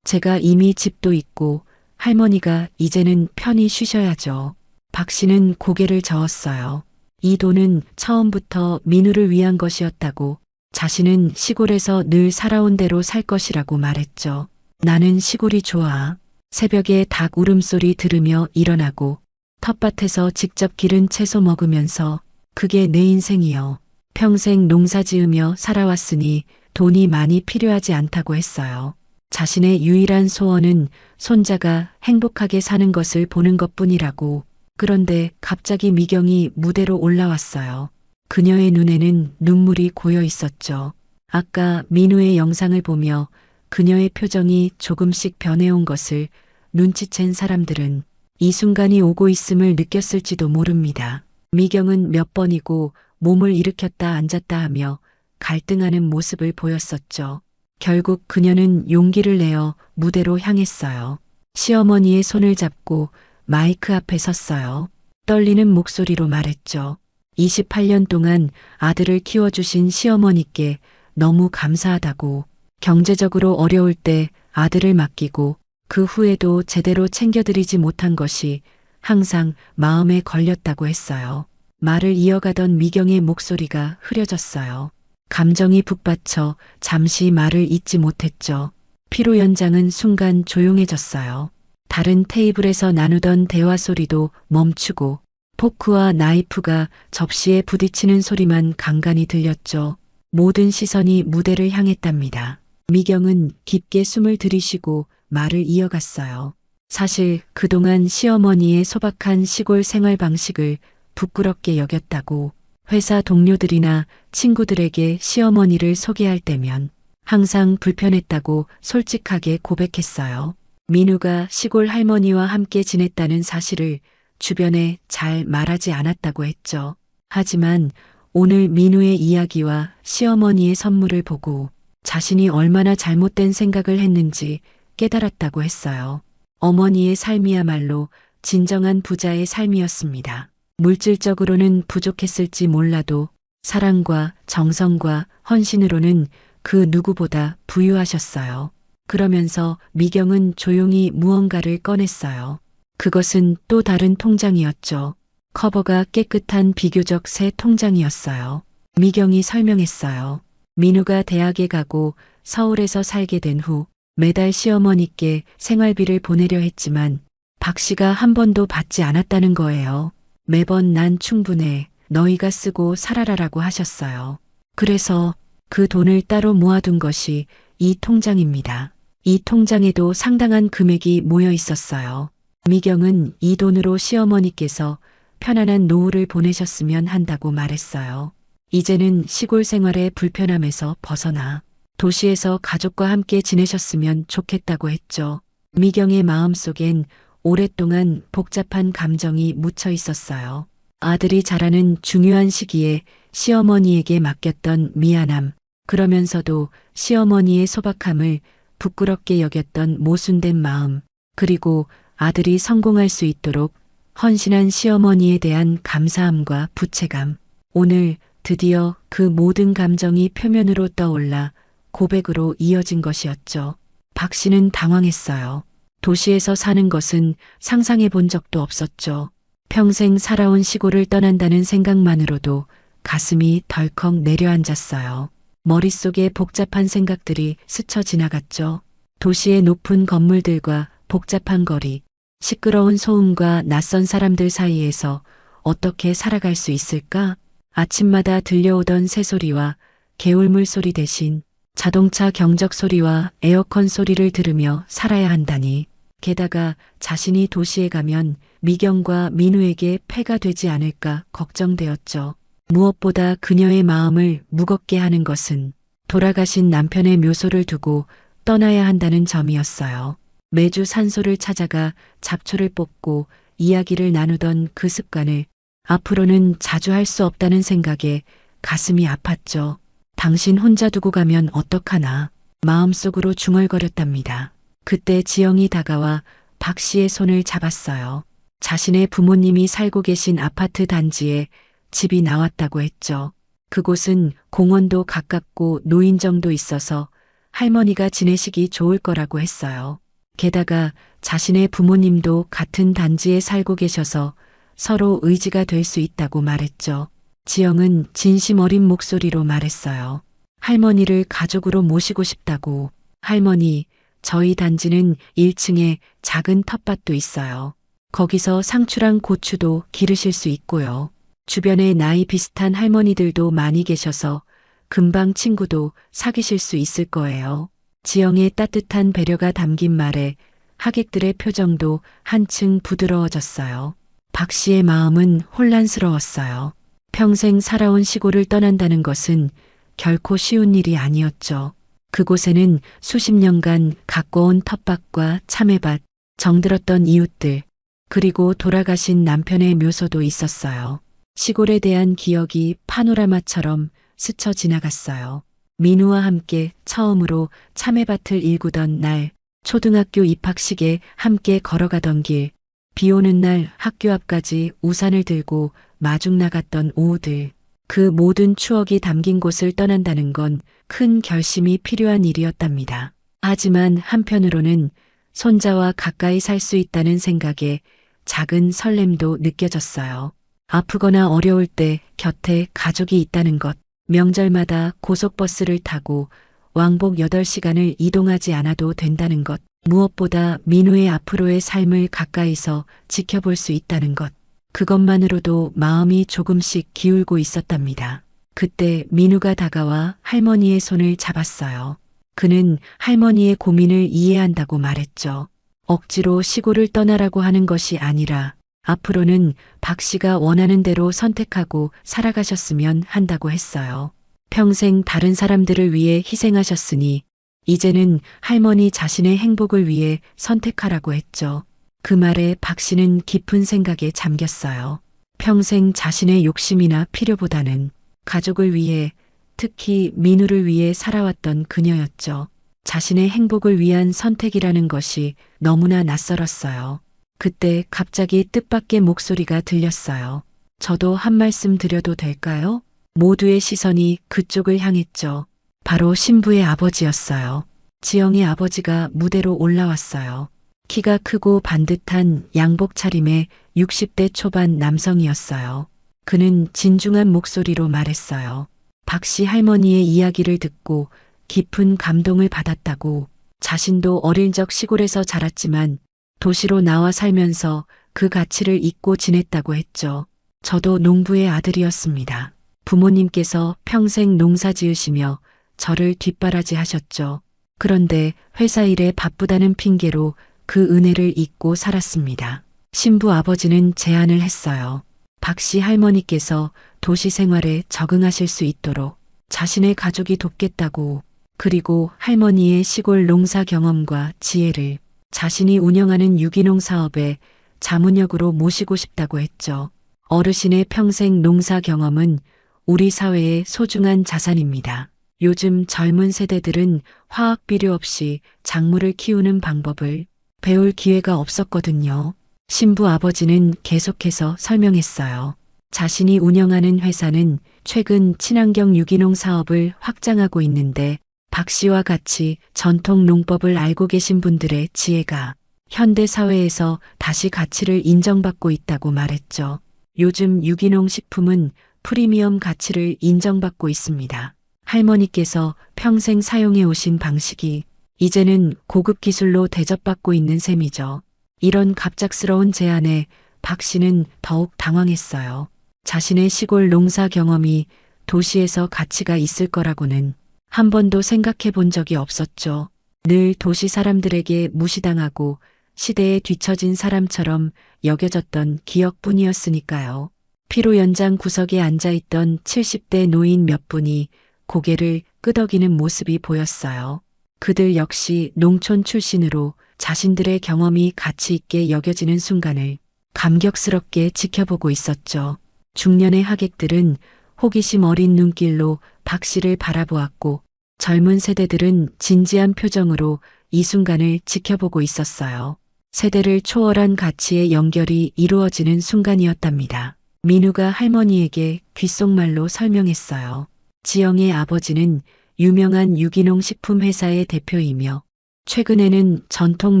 제가 이미 집도 있고 할머니가 이제는 편히 쉬셔야죠. 박 씨는 고개를 저었어요. 이 돈은 처음부터 민우를 위한 것이었다고, 자신은 시골에서 늘 살아온 대로 살 것이라고 말했죠. 나는 시골이 좋아. 새벽에 닭 울음소리 들으며 일어나고 텃밭에서 직접 기른 채소 먹으면서 그게 내 인생이요. 평생 농사 지으며 살아왔으니 돈이 많이 필요하지 않다고 했어요. 자신의 유일한 소원은 손자가 행복하게 사는 것을 보는 것뿐이라고. 그런데 갑자기 미경이 무대로 올라왔어요. 그녀의 눈에는 눈물이 고여 있었죠. 아까 민우의 영상을 보며 그녀의 표정이 조금씩 변해온 것을 눈치챈 사람들은 이 순간이 오고 있음을 느꼈을지도 모릅니다. 미경은 몇 번이고 몸을 일으켰다 앉았다 하며 갈등하는 모습을 보였었죠. 결국 그녀는 용기를 내어 무대로 향했어요. 시어머니의 손을 잡고 마이크 앞에 섰어요. 떨리는 목소리로 말했죠. 28년 동안 아들을 키워주신 시어머니께 너무 감사하다고. 경제적으로 어려울 때 아들을 맡기고 그 후에도 제대로 챙겨드리지 못한 것이 항상 마음에 걸렸다고 했어요. 말을 이어가던 미경의 목소리가 흐려졌어요. 감정이 북받쳐 잠시 말을 잇지 못했죠. 피로 연장은 순간 조용해졌어요. 다른 테이블에서 나누던 대화 소리도 멈추고 포크와 나이프가 접시에 부딪히는 소리만 간간히 들렸죠. 모든 시선이 무대를 향했답니다. 미경은 깊게 숨을 들이쉬고 말을 이어갔어요. 사실 그동안 시어머니의 소박한 시골 생활 방식을 부끄럽게 여겼다고. 회사 동료들이나 친구들에게 시어머니를 소개할 때면 항상 불편했다고 솔직하게 고백했어요. 민우가 시골 할머니와 함께 지냈다는 사실을 주변에 잘 말하지 않았다고 했죠. 하지만 오늘 민우의 이야기와 시어머니의 선물을 보고 자신이 얼마나 잘못된 생각을 했는지 깨달았다고 했어요. 어머니의 삶이야말로 진정한 부자의 삶이었습니다. 물질적으로는 부족했을지 몰라도 사랑과 정성과 헌신으로는 그 누구보다 부유하셨어요. 그러면서 미경은 조용히 무언가를 꺼냈어요. 그것은 또 다른 통장이었죠. 커버가 깨끗한 비교적 새 통장이었어요. 미경이 설명했어요. 민우가 대학에 가고 서울에서 살게 된 후 매달 시어머니께 생활비를 보내려 했지만 박 씨가 한 번도 받지 않았다는 거예요. 매번 난 충분해. 너희가 쓰고 살아라라고 하셨어요. 그래서 그 돈을 따로 모아둔 것이 이 통장입니다. 이 통장에도 상당한 금액이 모여 있었어요. 미경은 이 돈으로 시어머니께서 편안한 노후를 보내셨으면 한다고 말했어요. 이제는 시골 생활의 불편함에서 벗어나 도시에서 가족과 함께 지내셨으면 좋겠다고 했죠. 미경의 마음속엔 오랫동안 복잡한 감정이 묻혀 있었어요. 아들이 자라는 중요한 시기에 시어머니에게 맡겼던 미안함, 그러면서도 시어머니의 소박함을 부끄럽게 여겼던 모순된 마음, 그리고 아들이 성공할 수 있도록 헌신한 시어머니에 대한 감사함과 부채감. 오늘 드디어 그 모든 감정이 표면으로 떠올라 고백으로 이어진 것이었죠. 박 씨는 당황했어요. 도시에서 사는 것은 상상해 본 적도 없었죠. 평생 살아온 시골을 떠난다는 생각만으로도 가슴이 덜컥 내려앉았어요. 머릿속에 복잡한 생각들이 스쳐 지나갔죠. 도시의 높은 건물들과 복잡한 거리, 시끄러운 소음과 낯선 사람들 사이에서 어떻게 살아갈 수 있을까? 아침마다 들려오던 새소리와 개울물 소리 대신 자동차 경적 소리와 에어컨 소리를 들으며 살아야 한다니. 게다가 자신이 도시에 가면 미경과 민우에게 폐가 되지 않을까 걱정되었죠. 무엇보다 그녀의 마음을 무겁게 하는 것은 돌아가신 남편의 묘소를 두고 떠나야 한다는 점이었어요. 매주 산소를 찾아가 잡초를 뽑고 이야기를 나누던 그 습관을 앞으로는 자주 할 수 없다는 생각에 가슴이 아팠죠. 당신 혼자 두고 가면 어떡하나 마음속으로 중얼거렸답니다. 그때 지영이 다가와 박 씨의 손을 잡았어요. 자신의 부모님이 살고 계신 아파트 단지에 집이 나왔다고 했죠. 그곳은 공원도 가깝고 노인정도 있어서 할머니가 지내시기 좋을 거라고 했어요. 게다가 자신의 부모님도 같은 단지에 살고 계셔서 서로 의지가 될 수 있다고 말했죠. 지영은 진심 어린 목소리로 말했어요. 할머니를 가족으로 모시고 싶다고. 할머니, 저희 단지는 1층에 작은 텃밭도 있어요. 거기서 상추랑 고추도 기르실 수 있고요. 주변에 나이 비슷한 할머니들도 많이 계셔서 금방 친구도 사귀실 수 있을 거예요. 지영의 따뜻한 배려가 담긴 말에 하객들의 표정도 한층 부드러워졌어요. 박 씨의 마음은 혼란스러웠어요. 평생 살아온 시골을 떠난다는 것은 결코 쉬운 일이 아니었죠. 그곳에는 수십 년간 가꿔온 텃밭과 참외밭, 정들었던 이웃들, 그리고 돌아가신 남편의 묘소도 있었어요. 시골에 대한 기억이 파노라마처럼 스쳐 지나갔어요. 민우와 함께 처음으로 참외밭을 일구던 날, 초등학교 입학식에 함께 걸어가던 길, 비 오는 날 학교 앞까지 우산을 들고 마중 나갔던 오후들, 그 모든 추억이 담긴 곳을 떠난다는 건 큰 결심이 필요한 일이었답니다. 하지만 한편으로는 손자와 가까이 살 수 있다는 생각에 작은 설렘도 느껴졌어요. 아프거나 어려울 때 곁에 가족이 있다는 것, 명절마다 고속버스를 타고 왕복 8시간을 이동하지 않아도 된다는 것, 무엇보다 민우의 앞으로의 삶을 가까이서 지켜볼 수 있다는 것, 그것만으로도 마음이 조금씩 기울고 있었답니다. 그때 민우가 다가와 할머니의 손을 잡았어요. 그는 할머니의 고민을 이해한다고 말했죠. 억지로 시골을 떠나라고 하는 것이 아니라 앞으로는 박 씨가 원하는 대로 선택하고 살아가셨으면 한다고 했어요. 평생 다른 사람들을 위해 희생하셨으니 이제는 할머니 자신의 행복을 위해 선택하라고 했죠. 그 말에 박 씨는 깊은 생각에 잠겼어요. 평생 자신의 욕심이나 필요보다는 가족을 위해, 특히 민우를 위해 살아왔던 그녀였죠. 자신의 행복을 위한 선택이라는 것이 너무나 낯설었어요. 그때 갑자기 뜻밖의 목소리가 들렸어요. 저도 한 말씀 드려도 될까요? 모두의 시선이 그쪽을 향했죠. 바로 신부의 아버지였어요. 지영의 아버지가 무대로 올라왔어요. 키가 크고 반듯한 양복 차림의 60대 초반 남성이었어요. 그는 진중한 목소리로 말했어요. 박 씨 할머니의 이야기를 듣고 깊은 감동을 받았다고. 자신도 어릴 적 시골에서 자랐지만 도시로 나와 살면서 그 가치를 잊고 지냈다고 했죠. 저도 농부의 아들이었습니다. 부모님께서 평생 농사 지으시며 저를 뒷바라지 하셨죠. 그런데 회사 일에 바쁘다는 핑계로 그 은혜를 잊고 살았습니다. 신부 아버지는 제안을 했어요. 박 씨 할머니께서 도시 생활에 적응하실 수 있도록 자신의 가족이 돕겠다고, 그리고 할머니의 시골 농사 경험과 지혜를 자신이 운영하는 유기농 사업에 자문역으로 모시고 싶다고 했죠. 어르신의 평생 농사 경험은 우리 사회의 소중한 자산입니다. 요즘 젊은 세대들은 화학 비료 없이 작물을 키우는 방법을 배울 기회가 없었거든요. 신부 아버지는 계속해서 설명했어요. 자신이 운영하는 회사는 최근 친환경 유기농 사업을 확장하고 있는데 박 씨와 같이 전통 농법을 알고 계신 분들의 지혜가 현대 사회에서 다시 가치를 인정받고 있다고 말했죠. 요즘 유기농 식품은 프리미엄 가치를 인정받고 있습니다. 할머니께서 평생 사용해 오신 방식이 이제는 고급 기술로 대접받고 있는 셈이죠. 이런 갑작스러운 제안에 박 씨는 더욱 당황했어요. 자신의 시골 농사 경험이 도시에서 가치가 있을 거라고는 한 번도 생각해 본 적이 없었죠. 늘 도시 사람들에게 무시당하고 시대에 뒤처진 사람처럼 여겨졌던 기억뿐이었으니까요. 피로 연장 구석에 앉아있던 70대 노인 몇 분이 고개를 끄덕이는 모습이 보였어요. 그들 역시 농촌 출신으로 자신들의 경험이 가치 있게 여겨지는 순간을 감격스럽게 지켜보고 있었죠. 중년의 하객들은 호기심 어린 눈길로 박 씨를 바라보았고 젊은 세대들은 진지한 표정으로 이 순간을 지켜보고 있었어요. 세대를 초월한 가치의 연결이 이루어지는 순간이었답니다. 민우가 할머니에게 귓속말로 설명했어요. 지영의 아버지는 유명한 유기농 식품 회사의 대표이며 최근에는 전통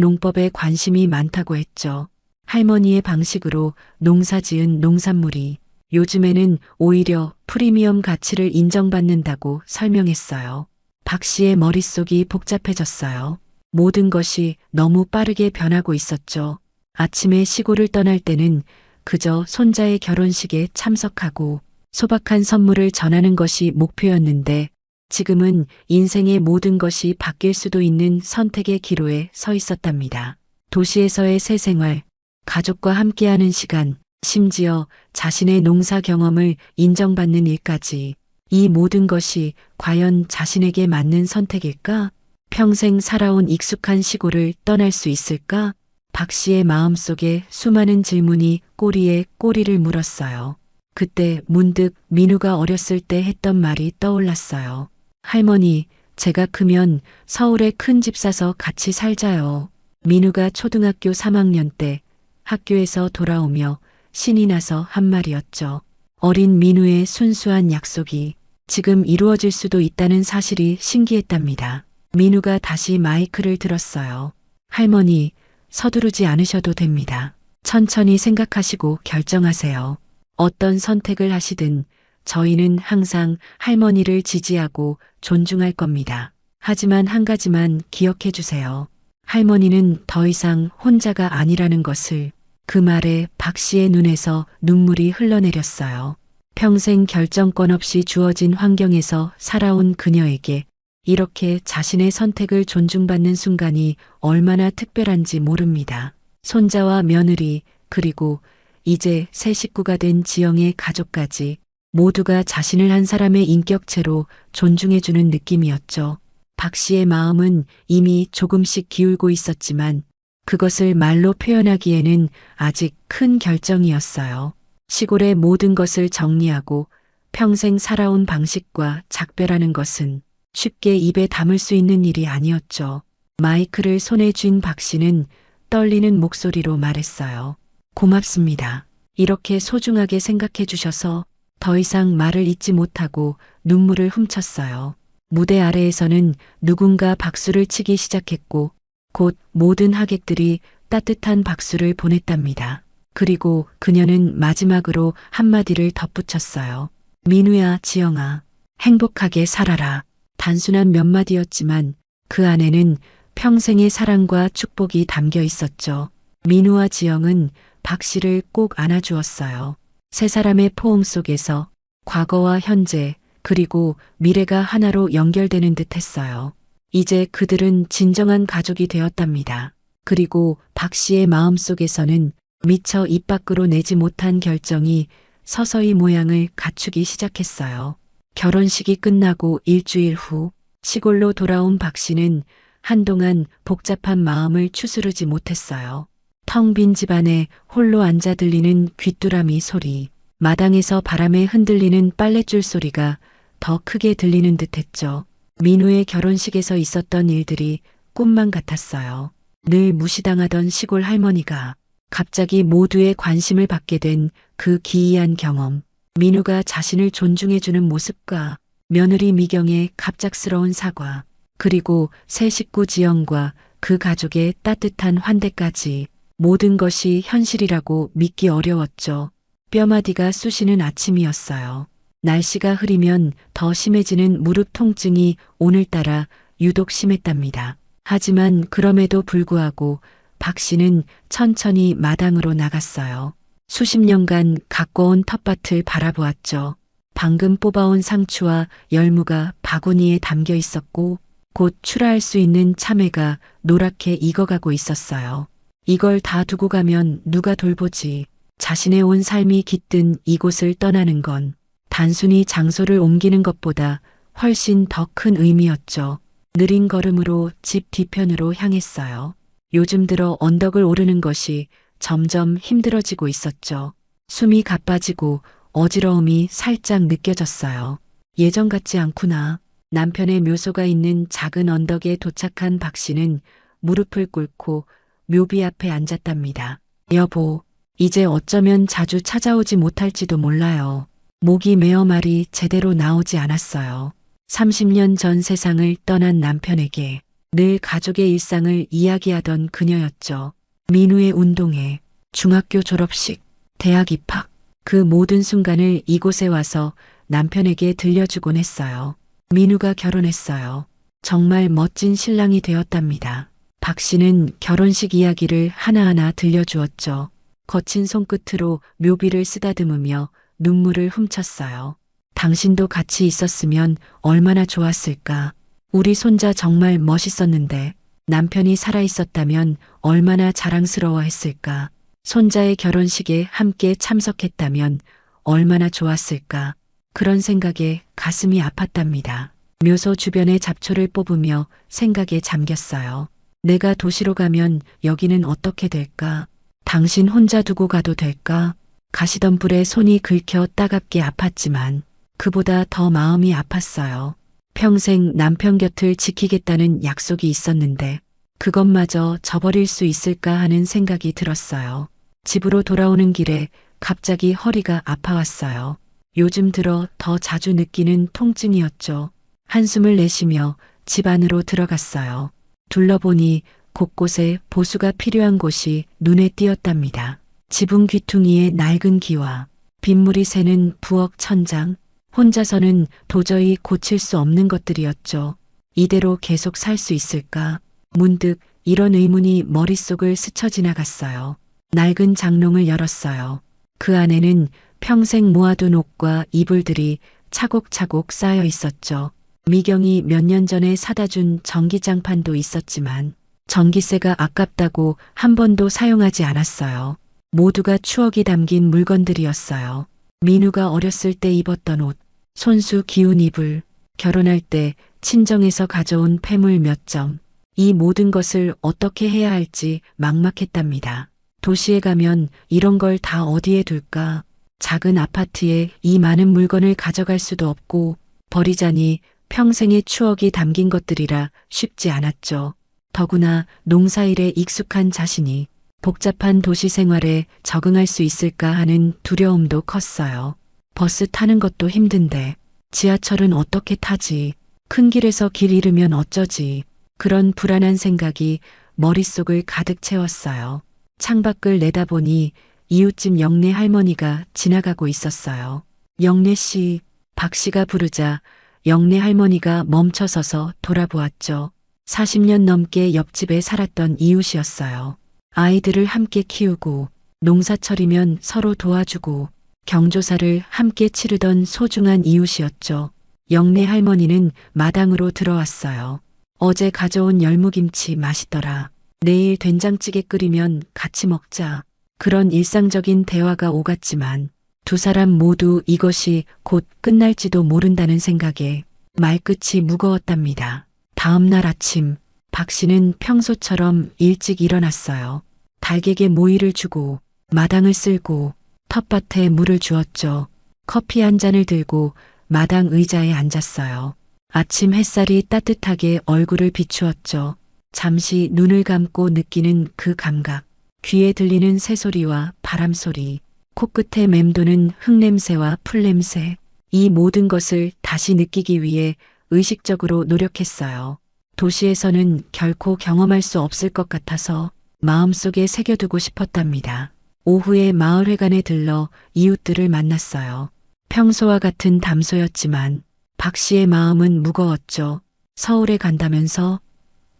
농법에 관심이 많다고 했죠. 할머니의 방식으로 농사지은 농산물이 요즘에는 오히려 프리미엄 가치를 인정받는다고 설명했어요. 박 씨의 머릿속이 복잡해졌어요. 모든 것이 너무 빠르게 변하고 있었죠. 아침에 시골을 떠날 때는 그저 손자의 결혼식에 참석하고 소박한 선물을 전하는 것이 목표였는데 지금은 인생의 모든 것이 바뀔 수도 있는 선택의 기로에 서 있었답니다. 도시에서의 새 생활, 가족과 함께하는 시간, 심지어 자신의 농사 경험을 인정받는 일까지 이 모든 것이 과연 자신에게 맞는 선택일까? 평생 살아온 익숙한 시골을 떠날 수 있을까? 박 씨의 마음속에 수많은 질문이 꼬리에 꼬리를 물었어요. 그때 문득 민우가 어렸을 때 했던 말이 떠올랐어요. 할머니, 제가 크면 서울에 큰 집 사서 같이 살자요. 민우가 초등학교 3학년 때 학교에서 돌아오며 신이 나서 한 말이었죠. 어린 민우의 순수한 약속이 지금 이루어질 수도 있다는 사실이 신기했답니다. 민우가 다시 마이크를 들었어요. 할머니, 서두르지 않으셔도 됩니다. 천천히 생각하시고 결정하세요. 어떤 선택을 하시든 저희는 항상 할머니를 지지하고 존중할 겁니다. 하지만 한 가지만 기억해 주세요. 할머니는 더 이상 혼자가 아니라는 것을. 그 말에 박 씨의 눈에서 눈물이 흘러내렸어요. 평생 결정권 없이 주어진 환경에서 살아온 그녀에게 이렇게 자신의 선택을 존중받는 순간이 얼마나 특별한지 모릅니다. 손자와 며느리, 그리고 이제 새 식구가 된 지영의 가족까지 모두가 자신을 한 사람의 인격체로 존중해주는 느낌이었죠. 박 씨의 마음은 이미 조금씩 기울고 있었지만 그것을 말로 표현하기에는 아직 큰 결정이었어요. 시골의 모든 것을 정리하고 평생 살아온 방식과 작별하는 것은 쉽게 입에 담을 수 있는 일이 아니었죠. 마이크를 손에 쥔 박 씨는 떨리는 목소리로 말했어요. 고맙습니다. 이렇게 소중하게 생각해 주셔서 더 이상 말을 잇지 못하고 눈물을 훔쳤어요. 무대 아래에서는 누군가 박수를 치기 시작했고 곧 모든 하객들이 따뜻한 박수를 보냈답니다. 그리고 그녀는 마지막으로 한마디를 덧붙였어요. 민우야, 지영아, 행복하게 살아라. 단순한 몇 마디였지만 그 안에는 평생의 사랑과 축복이 담겨 있었죠. 민우와 지영은 박 씨를 꼭 안아주었어요. 세 사람의 포옹 속에서 과거와 현재 그리고 미래가 하나로 연결되는 듯 했어요. 이제 그들은 진정한 가족이 되었답니다. 그리고 박 씨의 마음속에서는 미처 입 밖으로 내지 못한 결정이 서서히 모양을 갖추기 시작했어요. 결혼식이 끝나고 일주일 후 시골로 돌아온 박 씨는 한동안 복잡한 마음을 추스르지 못했어요. 텅 빈 집안에 홀로 앉아 들리는 귀뚜라미 소리, 마당에서 바람에 흔들리는 빨랫줄 소리가 더 크게 들리는 듯했죠. 민우의 결혼식에서 있었던 일들이 꿈만 같았어요. 늘 무시당하던 시골 할머니가 갑자기 모두의 관심을 받게 된 그 기이한 경험. 민우가 자신을 존중해주는 모습과 며느리 미경의 갑작스러운 사과, 그리고 새 식구 지영과 그 가족의 따뜻한 환대까지 모든 것이 현실이라고 믿기 어려웠죠. 뼈마디가 쑤시는 아침이었어요. 날씨가 흐리면 더 심해지는 무릎 통증이 오늘따라 유독 심했답니다. 하지만 그럼에도 불구하고 박 씨는 천천히 마당으로 나갔어요. 수십 년간 가꿔온 텃밭을 바라보았죠. 방금 뽑아온 상추와 열무가 바구니에 담겨 있었고 곧 출하할 수 있는 참외가 노랗게 익어가고 있었어요. 이걸 다 두고 가면 누가 돌보지. 자신의 온 삶이 깃든 이곳을 떠나는 건 단순히 장소를 옮기는 것보다 훨씬 더 큰 의미였죠. 느린 걸음으로 집 뒤편으로 향했어요. 요즘 들어 언덕을 오르는 것이 점점 힘들어지고 있었죠. 숨이 가빠지고 어지러움이 살짝 느껴졌어요. 예전 같지 않구나. 남편의 묘소가 있는 작은 언덕에 도착한 박 씨는 무릎을 꿇고 묘비 앞에 앉았답니다. 여보, 이제 어쩌면 자주 찾아오지 못할지도 몰라요. 목이 메어 말이 제대로 나오지 않았어요. 30년 전 세상을 떠난 남편에게 늘 가족의 일상을 이야기하던 그녀였죠. 민우의 운동회, 중학교 졸업식, 대학 입학, 그 모든 순간을 이곳에 와서 남편에게 들려주곤 했어요. 민우가 결혼했어요. 정말 멋진 신랑이 되었답니다. 박 씨는 결혼식 이야기를 하나하나 들려주었죠. 거친 손끝으로 묘비를 쓰다듬으며 눈물을 훔쳤어요. 당신도 같이 있었으면 얼마나 좋았을까. 우리 손자 정말 멋있었는데 남편이 살아있었다면 얼마나 자랑스러워했을까. 손자의 결혼식에 함께 참석했다면 얼마나 좋았을까. 그런 생각에 가슴이 아팠답니다. 묘소 주변의 잡초를 뽑으며 생각에 잠겼어요. 내가 도시로 가면 여기는 어떻게 될까? 당신 혼자 두고 가도 될까? 가시던 불에 손이 긁혀 따갑게 아팠지만 그보다 더 마음이 아팠어요. 평생 남편 곁을 지키겠다는 약속이 있었는데 그것마저 저버릴 수 있을까 하는 생각이 들었어요. 집으로 돌아오는 길에 갑자기 허리가 아파왔어요. 요즘 들어 더 자주 느끼는 통증이었죠. 한숨을 내쉬며 집 안으로 들어갔어요. 둘러보니 곳곳에 보수가 필요한 곳이 눈에 띄었답니다. 지붕 귀퉁이에 낡은 기와 빗물이 새는 부엌 천장, 혼자서는 도저히 고칠 수 없는 것들이었죠. 이대로 계속 살 수 있을까? 문득 이런 의문이 머릿속을 스쳐 지나갔어요. 낡은 장롱을 열었어요. 그 안에는 평생 모아둔 옷과 이불들이 차곡차곡 쌓여 있었죠. 미경이 몇 년 전에 사다 준 전기장판도 있었지만 전기세가 아깝다고 한 번도 사용하지 않았어요. 모두가 추억이 담긴 물건들이었어요. 민우가 어렸을 때 입었던 옷, 손수 기운 이불, 결혼할 때 친정에서 가져온 폐물 몇 점, 이 모든 것을 어떻게 해야 할지 막막했답니다. 도시에 가면 이런 걸 다 어디에 둘까? 작은 아파트에 이 많은 물건을 가져갈 수도 없고 버리자니 평생의 추억이 담긴 것들이라 쉽지 않았죠. 더구나 농사일에 익숙한 자신이 복잡한 도시 생활에 적응할 수 있을까 하는 두려움도 컸어요. 버스 타는 것도 힘든데 지하철은 어떻게 타지? 큰 길에서 길 잃으면 어쩌지? 그런 불안한 생각이 머릿속을 가득 채웠어요. 창밖을 내다보니 이웃집 영래 할머니가 지나가고 있었어요. 영래 씨, 박 씨가 부르자 영래 할머니가 멈춰서서 돌아보았죠. 40년 넘게 옆집에 살았던 이웃이었어요. 아이들을 함께 키우고 농사철이면 서로 도와주고 경조사를 함께 치르던 소중한 이웃이었죠. 영래 할머니는 마당으로 들어왔어요. 어제 가져온 열무김치 맛있더라. 내일 된장찌개 끓이면 같이 먹자. 그런 일상적인 대화가 오갔지만 두 사람 모두 이것이 곧 끝날지도 모른다는 생각에 말끝이 무거웠답니다. 다음 날 아침 박 씨는 평소처럼 일찍 일어났어요. 닭에게 모이를 주고 마당을 쓸고 텃밭에 물을 주었죠. 커피 한 잔을 들고 마당 의자에 앉았어요. 아침 햇살이 따뜻하게 얼굴을 비추었죠. 잠시 눈을 감고 느끼는 그 감각, 귀에 들리는 새소리와 바람소리, 코끝에 맴도는 흙냄새와 풀냄새, 이 모든 것을 다시 느끼기 위해 의식적으로 노력했어요. 도시에서는 결코 경험할 수 없을 것 같아서 마음속에 새겨두고 싶었답니다. 오후에 마을회관에 들러 이웃들을 만났어요. 평소와 같은 담소였지만 박 씨의 마음은 무거웠죠. 서울에 간다면서?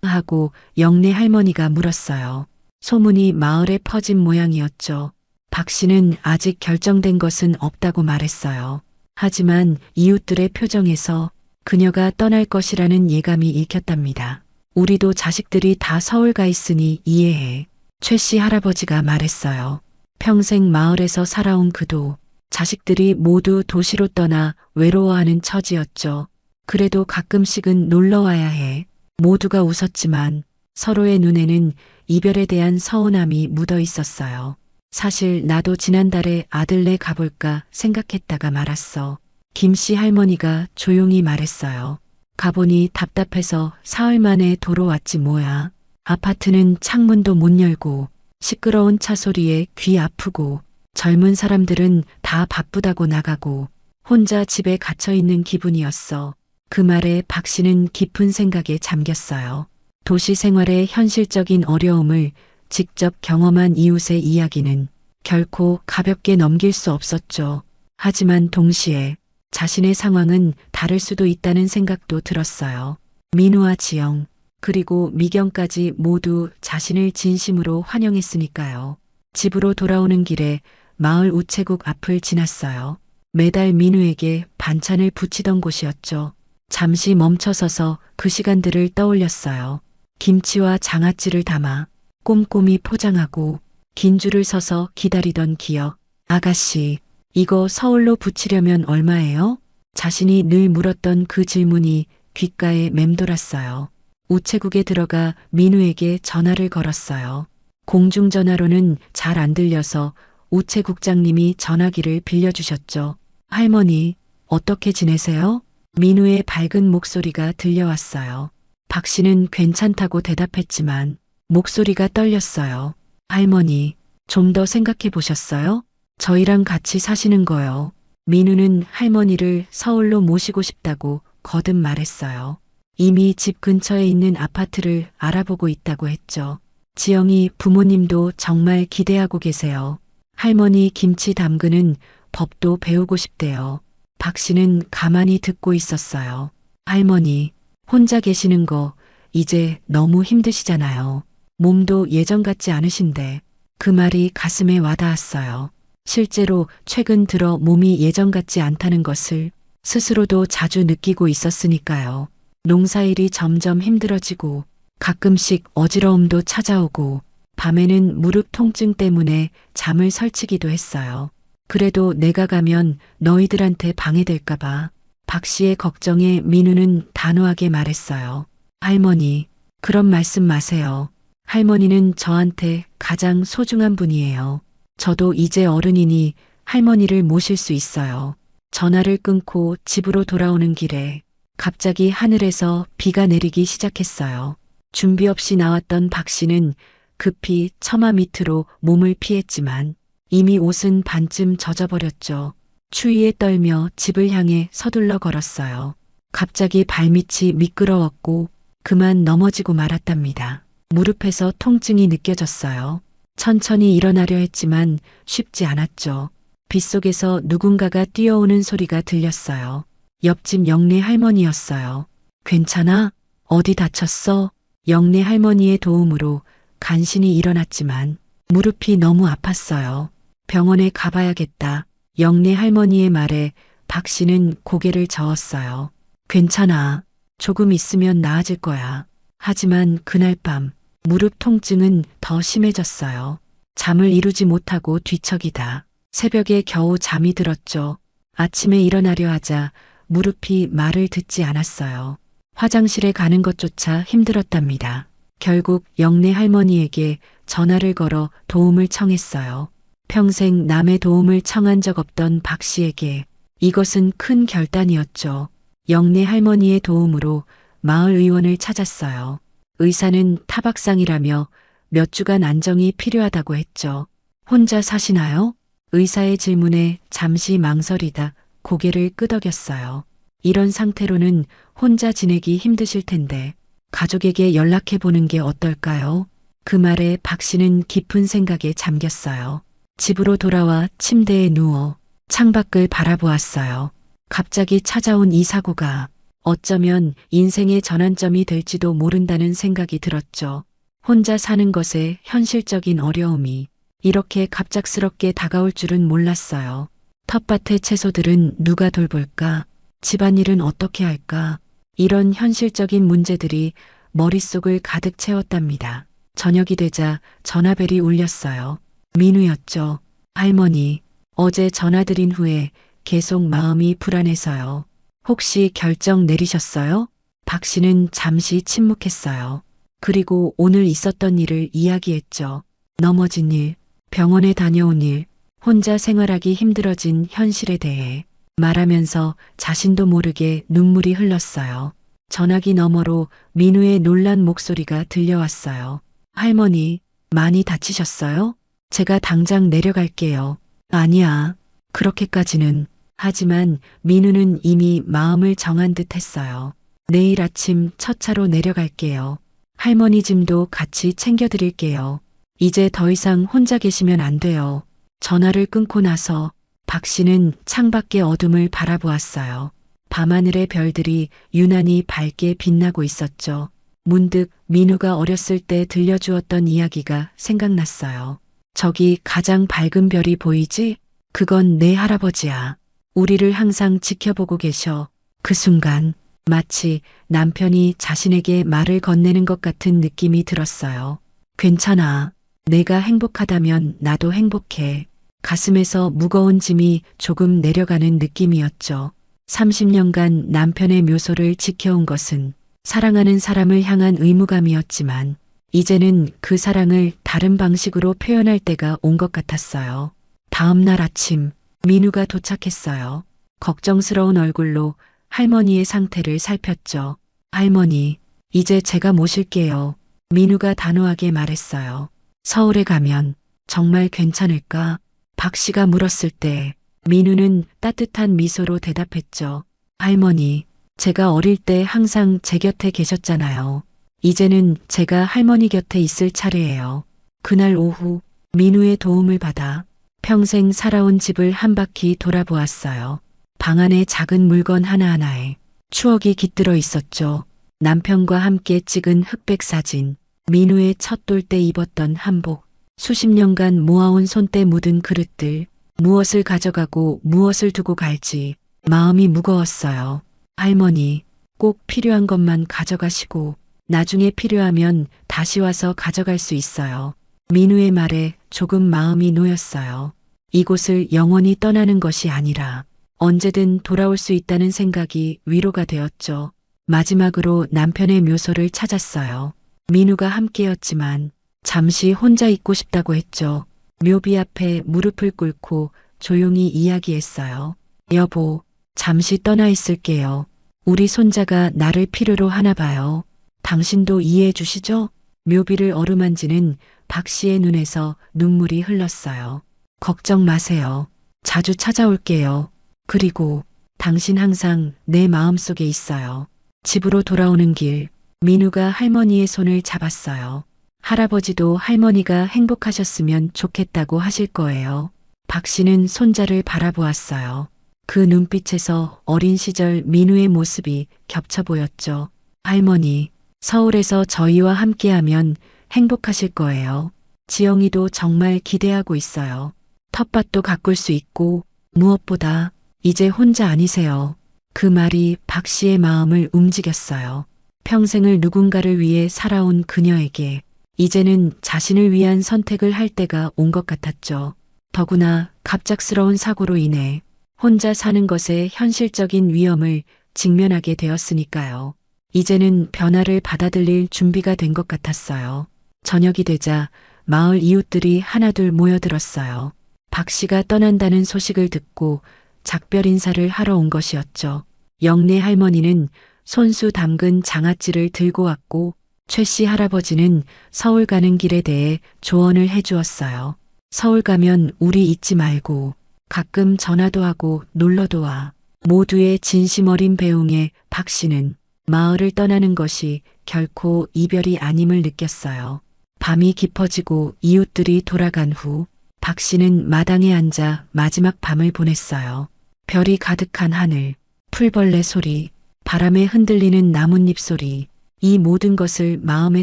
하고 영내 할머니가 물었어요. 소문이 마을에 퍼진 모양이었죠. 박 씨는 아직 결정된 것은 없다고 말했어요. 하지만 이웃들의 표정에서 그녀가 떠날 것이라는 예감이 읽혔답니다. 우리도 자식들이 다 서울 가 있으니 이해해. 최 씨 할아버지가 말했어요. 평생 마을에서 살아온 그도 자식들이 모두 도시로 떠나 외로워하는 처지였죠. 그래도 가끔씩은 놀러 와야 해. 모두가 웃었지만 서로의 눈에는 이별에 대한 서운함이 묻어 있었어요. 사실 나도 지난달에 아들네 가볼까 생각했다가 말았어. 김 씨 할머니가 조용히 말했어요. 가보니 답답해서 사흘 만에 도로 왔지 뭐야. 아파트는 창문도 못 열고 시끄러운 차 소리에 귀 아프고 젊은 사람들은 다 바쁘다고 나가고 혼자 집에 갇혀 있는 기분이었어. 그 말에 박 씨는 깊은 생각에 잠겼어요. 도시 생활의 현실적인 어려움을 직접 경험한 이웃의 이야기는 결코 가볍게 넘길 수 없었죠. 하지만 동시에 자신의 상황은 다를 수도 있다는 생각도 들었어요. 민우와 지영, 그리고 미경까지 모두 자신을 진심으로 환영했으니까요. 집으로 돌아오는 길에 마을 우체국 앞을 지났어요. 매달 민우에게 반찬을 부치던 곳이었죠. 잠시 멈춰서서 그 시간들을 떠올렸어요. 김치와 장아찌를 담아 꼼꼼히 포장하고 긴 줄을 서서 기다리던 기억. 아가씨, 이거 서울로 부치려면 얼마예요? 자신이 늘 물었던 그 질문이 귓가에 맴돌았어요. 우체국에 들어가 민우에게 전화를 걸었어요. 공중전화로는 잘 안 들려서 우체국장님이 전화기를 빌려주셨죠. 할머니, 어떻게 지내세요? 민우의 밝은 목소리가 들려왔어요. 박 씨는 괜찮다고 대답했지만 목소리가 떨렸어요. 할머니, 좀 더 생각해 보셨어요? 저희랑 같이 사시는 거요. 민우는 할머니를 서울로 모시고 싶다고 거듭 말했어요. 이미 집 근처에 있는 아파트를 알아보고 있다고 했죠. 지영이 부모님도 정말 기대하고 계세요. 할머니 김치 담그는 법도 배우고 싶대요. 박 씨는 가만히 듣고 있었어요. 할머니, 혼자 계시는 거 이제 너무 힘드시잖아요. 몸도 예전 같지 않으신데. 그 말이 가슴에 와닿았어요. 실제로 최근 들어 몸이 예전 같지 않다는 것을 스스로도 자주 느끼고 있었으니까요. 농사일이 점점 힘들어지고 가끔씩 어지러움도 찾아오고 밤에는 무릎 통증 때문에 잠을 설치기도 했어요. 그래도 내가 가면 너희들한테 방해될까봐 박 씨의 걱정에 민우는 단호하게 말했어요. 할머니, 그런 말씀 마세요. 할머니는 저한테 가장 소중한 분이에요. 저도 이제 어른이니 할머니를 모실 수 있어요. 전화를 끊고 집으로 돌아오는 길에 갑자기 하늘에서 비가 내리기 시작했어요. 준비 없이 나왔던 박 씨는 급히 처마 밑으로 몸을 피했지만 이미 옷은 반쯤 젖어버렸죠. 추위에 떨며 집을 향해 서둘러 걸었어요. 갑자기 발밑이 미끄러웠고 그만 넘어지고 말았답니다. 무릎에서 통증이 느껴졌어요. 천천히 일어나려 했지만 쉽지 않았죠. 빗속에서 누군가가 뛰어오는 소리가 들렸어요. 옆집 영래 할머니였어요. 괜찮아? 어디 다쳤어? 영래 할머니의 도움으로 간신히 일어났지만 무릎이 너무 아팠어요. 병원에 가봐야겠다. 영래 할머니의 말에 박 씨는 고개를 저었어요. 괜찮아. 조금 있으면 나아질 거야. 하지만 그날 밤 무릎 통증은 더 심해졌어요. 잠을 이루지 못하고 뒤척이다 새벽에 겨우 잠이 들었죠. 아침에 일어나려 하자 무릎이 말을 듣지 않았어요. 화장실에 가는 것조차 힘들었답니다. 결국 영내 할머니에게 전화를 걸어 도움을 청했어요. 평생 남의 도움을 청한 적 없던 박 씨에게 이것은 큰 결단이었죠. 영내 할머니의 도움으로 마을 의원을 찾았어요. 의사는 타박상이라며 몇 주간 안정이 필요하다고 했죠. 혼자 사시나요? 의사의 질문에 잠시 망설이다 고개를 끄덕였어요. 이런 상태로는 혼자 지내기 힘드실 텐데 가족에게 연락해 보는 게 어떨까요? 그 말에 박 씨는 깊은 생각에 잠겼어요. 집으로 돌아와 침대에 누워 창밖을 바라보았어요. 갑자기 찾아온 이 사고가 어쩌면 인생의 전환점이 될지도 모른다는 생각이 들었죠. 혼자 사는 것의 현실적인 어려움이 이렇게 갑작스럽게 다가올 줄은 몰랐어요. 텃밭의 채소들은 누가 돌볼까? 집안일은 어떻게 할까? 이런 현실적인 문제들이 머릿속을 가득 채웠답니다. 저녁이 되자 전화벨이 울렸어요. 민우였죠. 할머니, 어제 전화드린 후에 계속 마음이 불안해서요. 혹시 결정 내리셨어요? 박 씨는 잠시 침묵했어요. 그리고 오늘 있었던 일을 이야기했죠. 넘어진 일, 병원에 다녀온 일, 혼자 생활하기 힘들어진 현실에 대해 말하면서 자신도 모르게 눈물이 흘렀어요. 전화기 너머로 민우의 놀란 목소리가 들려왔어요. 할머니, 많이 다치셨어요? 제가 당장 내려갈게요. 아니야, 그렇게까지는. 하지만 민우는 이미 마음을 정한 듯 했어요. 내일 아침 첫 차로 내려갈게요. 할머니 짐도 같이 챙겨드릴게요. 이제 더 이상 혼자 계시면 안 돼요. 전화를 끊고 나서 박 씨는 창밖의 어둠을 바라보았어요. 밤하늘의 별들이 유난히 밝게 빛나고 있었죠. 문득 민우가 어렸을 때 들려주었던 이야기가 생각났어요. 저기 가장 밝은 별이 보이지? 그건 내 할아버지야. 우리를 항상 지켜보고 계셔. 그 순간 마치 남편이 자신에게 말을 건네는 것 같은 느낌이 들었어요. 괜찮아. 내가 행복하다면 나도 행복해. 가슴에서 무거운 짐이 조금 내려가는 느낌이었죠. 30년간 남편의 묘소를 지켜온 것은 사랑하는 사람을 향한 의무감이었지만 이제는 그 사랑을 다른 방식으로 표현할 때가 온 것 같았어요. 다음 날 아침 민우가 도착했어요. 걱정스러운 얼굴로 할머니의 상태를 살폈죠. 할머니, 이제 제가 모실게요. 민우가 단호하게 말했어요. 서울에 가면 정말 괜찮을까? 박 씨가 물었을 때 민우는 따뜻한 미소로 대답했죠. 할머니, 제가 어릴 때 항상 제 곁에 계셨잖아요. 이제는 제가 할머니 곁에 있을 차례예요. 그날 오후 민우의 도움을 받아 평생 살아온 집을 한 바퀴 돌아보았어요. 방 안에 작은 물건 하나하나에 추억이 깃들어 있었죠. 남편과 함께 찍은 흑백 사진, 민우의 첫 돌 때 입었던 한복, 수십 년간 모아온 손때 묻은 그릇들, 무엇을 가져가고 무엇을 두고 갈지 마음이 무거웠어요. 할머니, 꼭 필요한 것만 가져가시고 나중에 필요하면 다시 와서 가져갈 수 있어요. 민우의 말에 조금 마음이 놓였어요. 이곳을 영원히 떠나는 것이 아니라 언제든 돌아올 수 있다는 생각이 위로가 되었죠. 마지막으로 남편의 묘소를 찾았어요. 민우가 함께였지만 잠시 혼자 있고 싶다고 했죠. 묘비 앞에 무릎을 꿇고 조용히 이야기했어요. 여보, 잠시 떠나 있을게요. 우리 손자가 나를 필요로 하나 봐요. 당신도 이해해 주시죠? 묘비를 어루만지는 박 씨의 눈에서 눈물이 흘렀어요. 걱정 마세요. 자주 찾아올게요. 그리고 당신 항상 내 마음속에 있어요. 집으로 돌아오는 길, 민우가 할머니의 손을 잡았어요. 할아버지도 할머니가 행복하셨으면 좋겠다고 하실 거예요. 박 씨는 손자를 바라보았어요. 그 눈빛에서 어린 시절 민우의 모습이 겹쳐 보였죠. 할머니, 서울에서 저희와 함께하면 행복하실 거예요. 지영이도 정말 기대하고 있어요. 텃밭도 가꿀 수 있고 무엇보다 이제 혼자 아니세요. 그 말이 박 씨의 마음을 움직였어요. 평생을 누군가를 위해 살아온 그녀에게 이제는 자신을 위한 선택을 할 때가 온 것 같았죠. 더구나 갑작스러운 사고로 인해 혼자 사는 것의 현실적인 위험을 직면하게 되었으니까요. 이제는 변화를 받아들일 준비가 된 것 같았어요. 저녁이 되자 마을 이웃들이 하나둘 모여들었어요. 박 씨가 떠난다는 소식을 듣고 작별 인사를 하러 온 것이었죠. 영내 할머니는 손수 담근 장아찌를 들고 왔고 최 씨 할아버지는 서울 가는 길에 대해 조언을 해주었어요. 서울 가면 우리 잊지 말고 가끔 전화도 하고 놀러도 와. 모두의 진심 어린 배웅에 박 씨는 마을을 떠나는 것이 결코 이별이 아님을 느꼈어요. 밤이 깊어지고 이웃들이 돌아간 후 박 씨는 마당에 앉아 마지막 밤을 보냈어요. 별이 가득한 하늘, 풀벌레 소리, 바람에 흔들리는 나뭇잎 소리, 이 모든 것을 마음에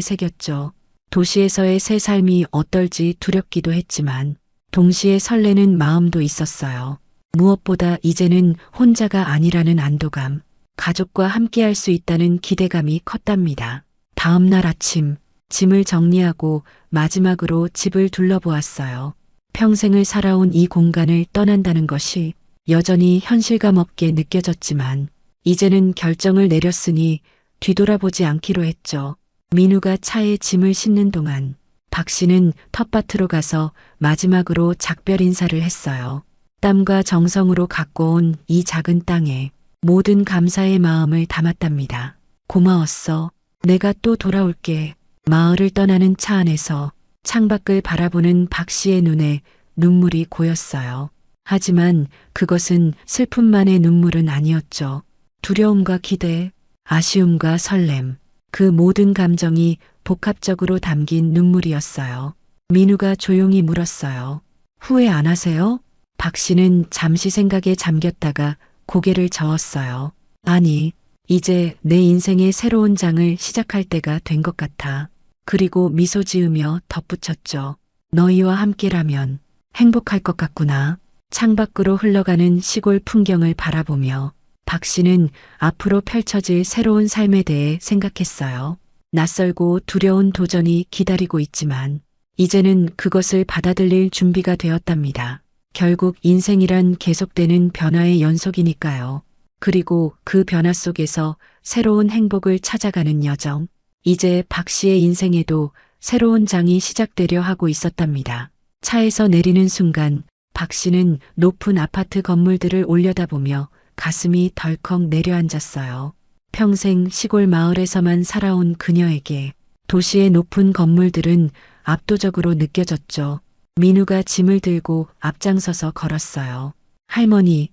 새겼죠. 도시에서의 새 삶이 어떨지 두렵기도 했지만 동시에 설레는 마음도 있었어요. 무엇보다 이제는 혼자가 아니라는 안도감, 가족과 함께할 수 있다는 기대감이 컸답니다. 다음 날 아침, 짐을 정리하고 마지막으로 집을 둘러보았어요. 평생을 살아온 이 공간을 떠난다는 것이 여전히 현실감 없게 느껴졌지만 이제는 결정을 내렸으니 뒤돌아보지 않기로 했죠. 민우가 차에 짐을 싣는 동안 박 씨는 텃밭으로 가서 마지막으로 작별 인사를 했어요. 땀과 정성으로 갖고 온 이 작은 땅에 모든 감사의 마음을 담았답니다. 고마웠어. 내가 또 돌아올게. 마을을 떠나는 차 안에서 창밖을 바라보는 박 씨의 눈에 눈물이 고였어요. 하지만 그것은 슬픔만의 눈물은 아니었죠. 두려움과 기대, 아쉬움과 설렘, 그 모든 감정이 복합적으로 담긴 눈물이었어요. 민우가 조용히 물었어요. 후회 안 하세요? 박 씨는 잠시 생각에 잠겼다가 고개를 저었어요. 아니, 이제 내 인생의 새로운 장을 시작할 때가 된 것 같아. 그리고 미소 지으며 덧붙였죠. 너희와 함께라면 행복할 것 같구나. 창밖으로 흘러가는 시골 풍경을 바라보며 박 씨는 앞으로 펼쳐질 새로운 삶에 대해 생각했어요. 낯설고 두려운 도전이 기다리고 있지만 이제는 그것을 받아들일 준비가 되었답니다. 결국 인생이란 계속되는 변화의 연속이니까요. 그리고 그 변화 속에서 새로운 행복을 찾아가는 여정. 이제 박 씨의 인생에도 새로운 장이 시작되려 하고 있었답니다. 차에서 내리는 순간 박 씨는 높은 아파트 건물들을 올려다보며 가슴이 덜컥 내려앉았어요. 평생 시골 마을에서만 살아온 그녀에게 도시의 높은 건물들은 압도적으로 느껴졌죠. 민우가 짐을 들고 앞장서서 걸었어요. 할머니,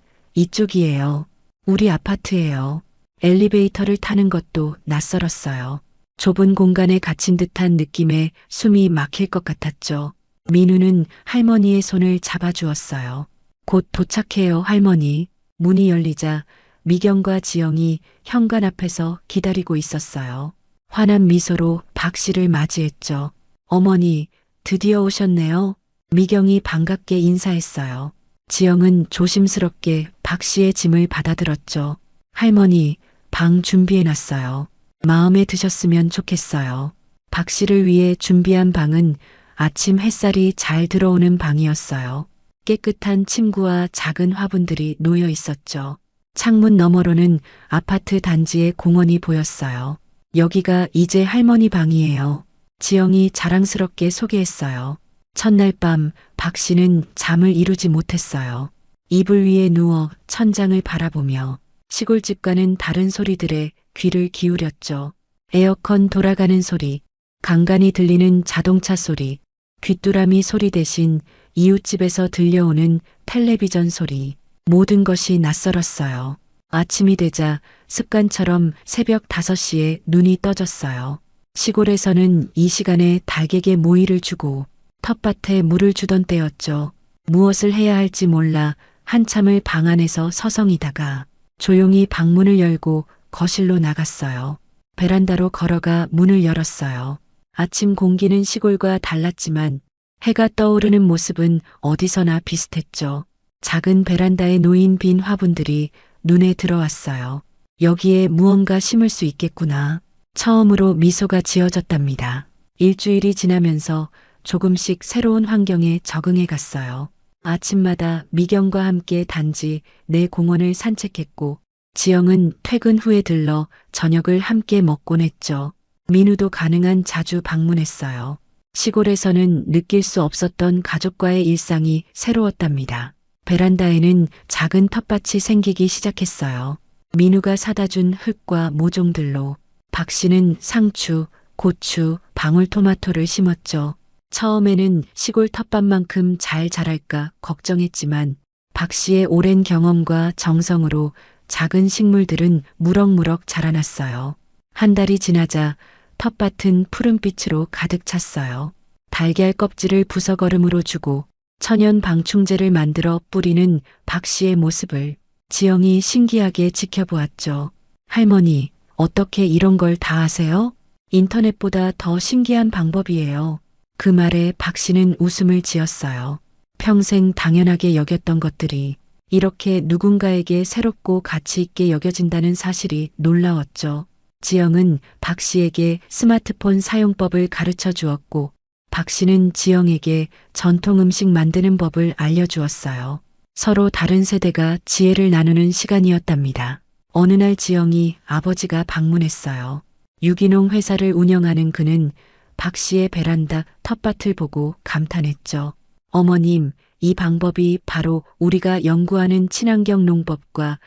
이쪽이에요. 우리 아파트예요. 엘리베이터를 타는 것도 낯설었어요. 좁은 공간에 갇힌 듯한 느낌에 숨이 막힐 것 같았죠. 민우는 할머니의 손을 잡아주었어요. 곧 도착해요, 할머니. 문이 열리자 미경과 지영이 현관 앞에서 기다리고 있었어요. 환한 미소로 박 씨를 맞이했죠. 어머니, 드디어 오셨네요. 미경이 반갑게 인사했어요. 지영은 조심스럽게 박 씨의 짐을 받아들었죠. 할머니, 방 준비해놨어요. 마음에 드셨으면 좋겠어요. 박 씨를 위해 준비한 방은 아침 햇살이 잘 들어오는 방이었어요. 깨끗한 침구와 작은 화분들이 놓여 있었죠. 창문 너머로는 아파트 단지의 공원이 보였어요. 여기가 이제 할머니 방이에요. 지영이 자랑스럽게 소개했어요. 첫날 밤 박 씨는 잠을 이루지 못했어요. 이불 위에 누워 천장을 바라보며 시골집과는 다른 소리들에 귀를 기울였죠. 에어컨 돌아가는 소리, 간간히 들리는 자동차 소리, 귀뚜라미 소리 대신 이웃집에서 들려오는 텔레비전 소리, 모든 것이 낯설었어요. 아침이 되자 습관처럼 새벽 5시에 눈이 떠졌어요. 시골에서는 이 시간에 닭에게 모이를 주고 텃밭에 물을 주던 때였죠. 무엇을 해야 할지 몰라 한참을 방 안에서 서성이다가 조용히 방문을 열고 거실로 나갔어요. 베란다로 걸어가 문을 열었어요. 아침 공기는 시골과 달랐지만 해가 떠오르는 모습은 어디서나 비슷했죠. 작은 베란다에 놓인 빈 화분들이 눈에 들어왔어요. 여기에 무언가 심을 수 있겠구나. 처음으로 미소가 지어졌답니다. 일주일이 지나면서 조금씩 새로운 환경에 적응해 갔어요. 아침마다 미경과 함께 단지 내 공원을 산책했고 지영은 퇴근 후에 들러 저녁을 함께 먹곤 했죠. 민우도 가능한 자주 방문했어요. 시골에서는 느낄 수 없었던 가족과의 일상이 새로웠답니다. 베란다에는 작은 텃밭이 생기기 시작했어요. 민우가 사다 준 흙과 모종들로 박 씨는 상추, 고추, 방울토마토를 심었죠. 처음에는 시골 텃밭만큼 잘 자랄까 걱정했지만 박 씨의 오랜 경험과 정성으로 작은 식물들은 무럭무럭 자라났어요. 한 달이 지나자 텃밭은 푸른빛으로 가득 찼어요. 달걀 껍질을 부서거름으로 주고 천연 방충제를 만들어 뿌리는 박 씨의 모습을 지영이 신기하게 지켜보았죠. 할머니, 어떻게 이런 걸 다 아세요? 인터넷보다 더 신기한 방법이에요. 그 말에 박 씨는 웃음을 지었어요. 평생 당연하게 여겼던 것들이 이렇게 누군가에게 새롭고 가치 있게 여겨진다는 사실이 놀라웠죠. 지영은 박 씨에게 스마트폰 사용법을 가르쳐 주었고 박 씨는 지영에게 전통 음식 만드는 법을 알려주었어요. 서로 다른 세대가 지혜를 나누는 시간이었답니다. 어느 날 지영이 아버지가 방문했어요. 유기농 회사를 운영하는 그는 박 씨의 베란다 텃밭을 보고 감탄했죠. 어머님, 이 방법이 바로 우리가 연구하는 친환경 농법과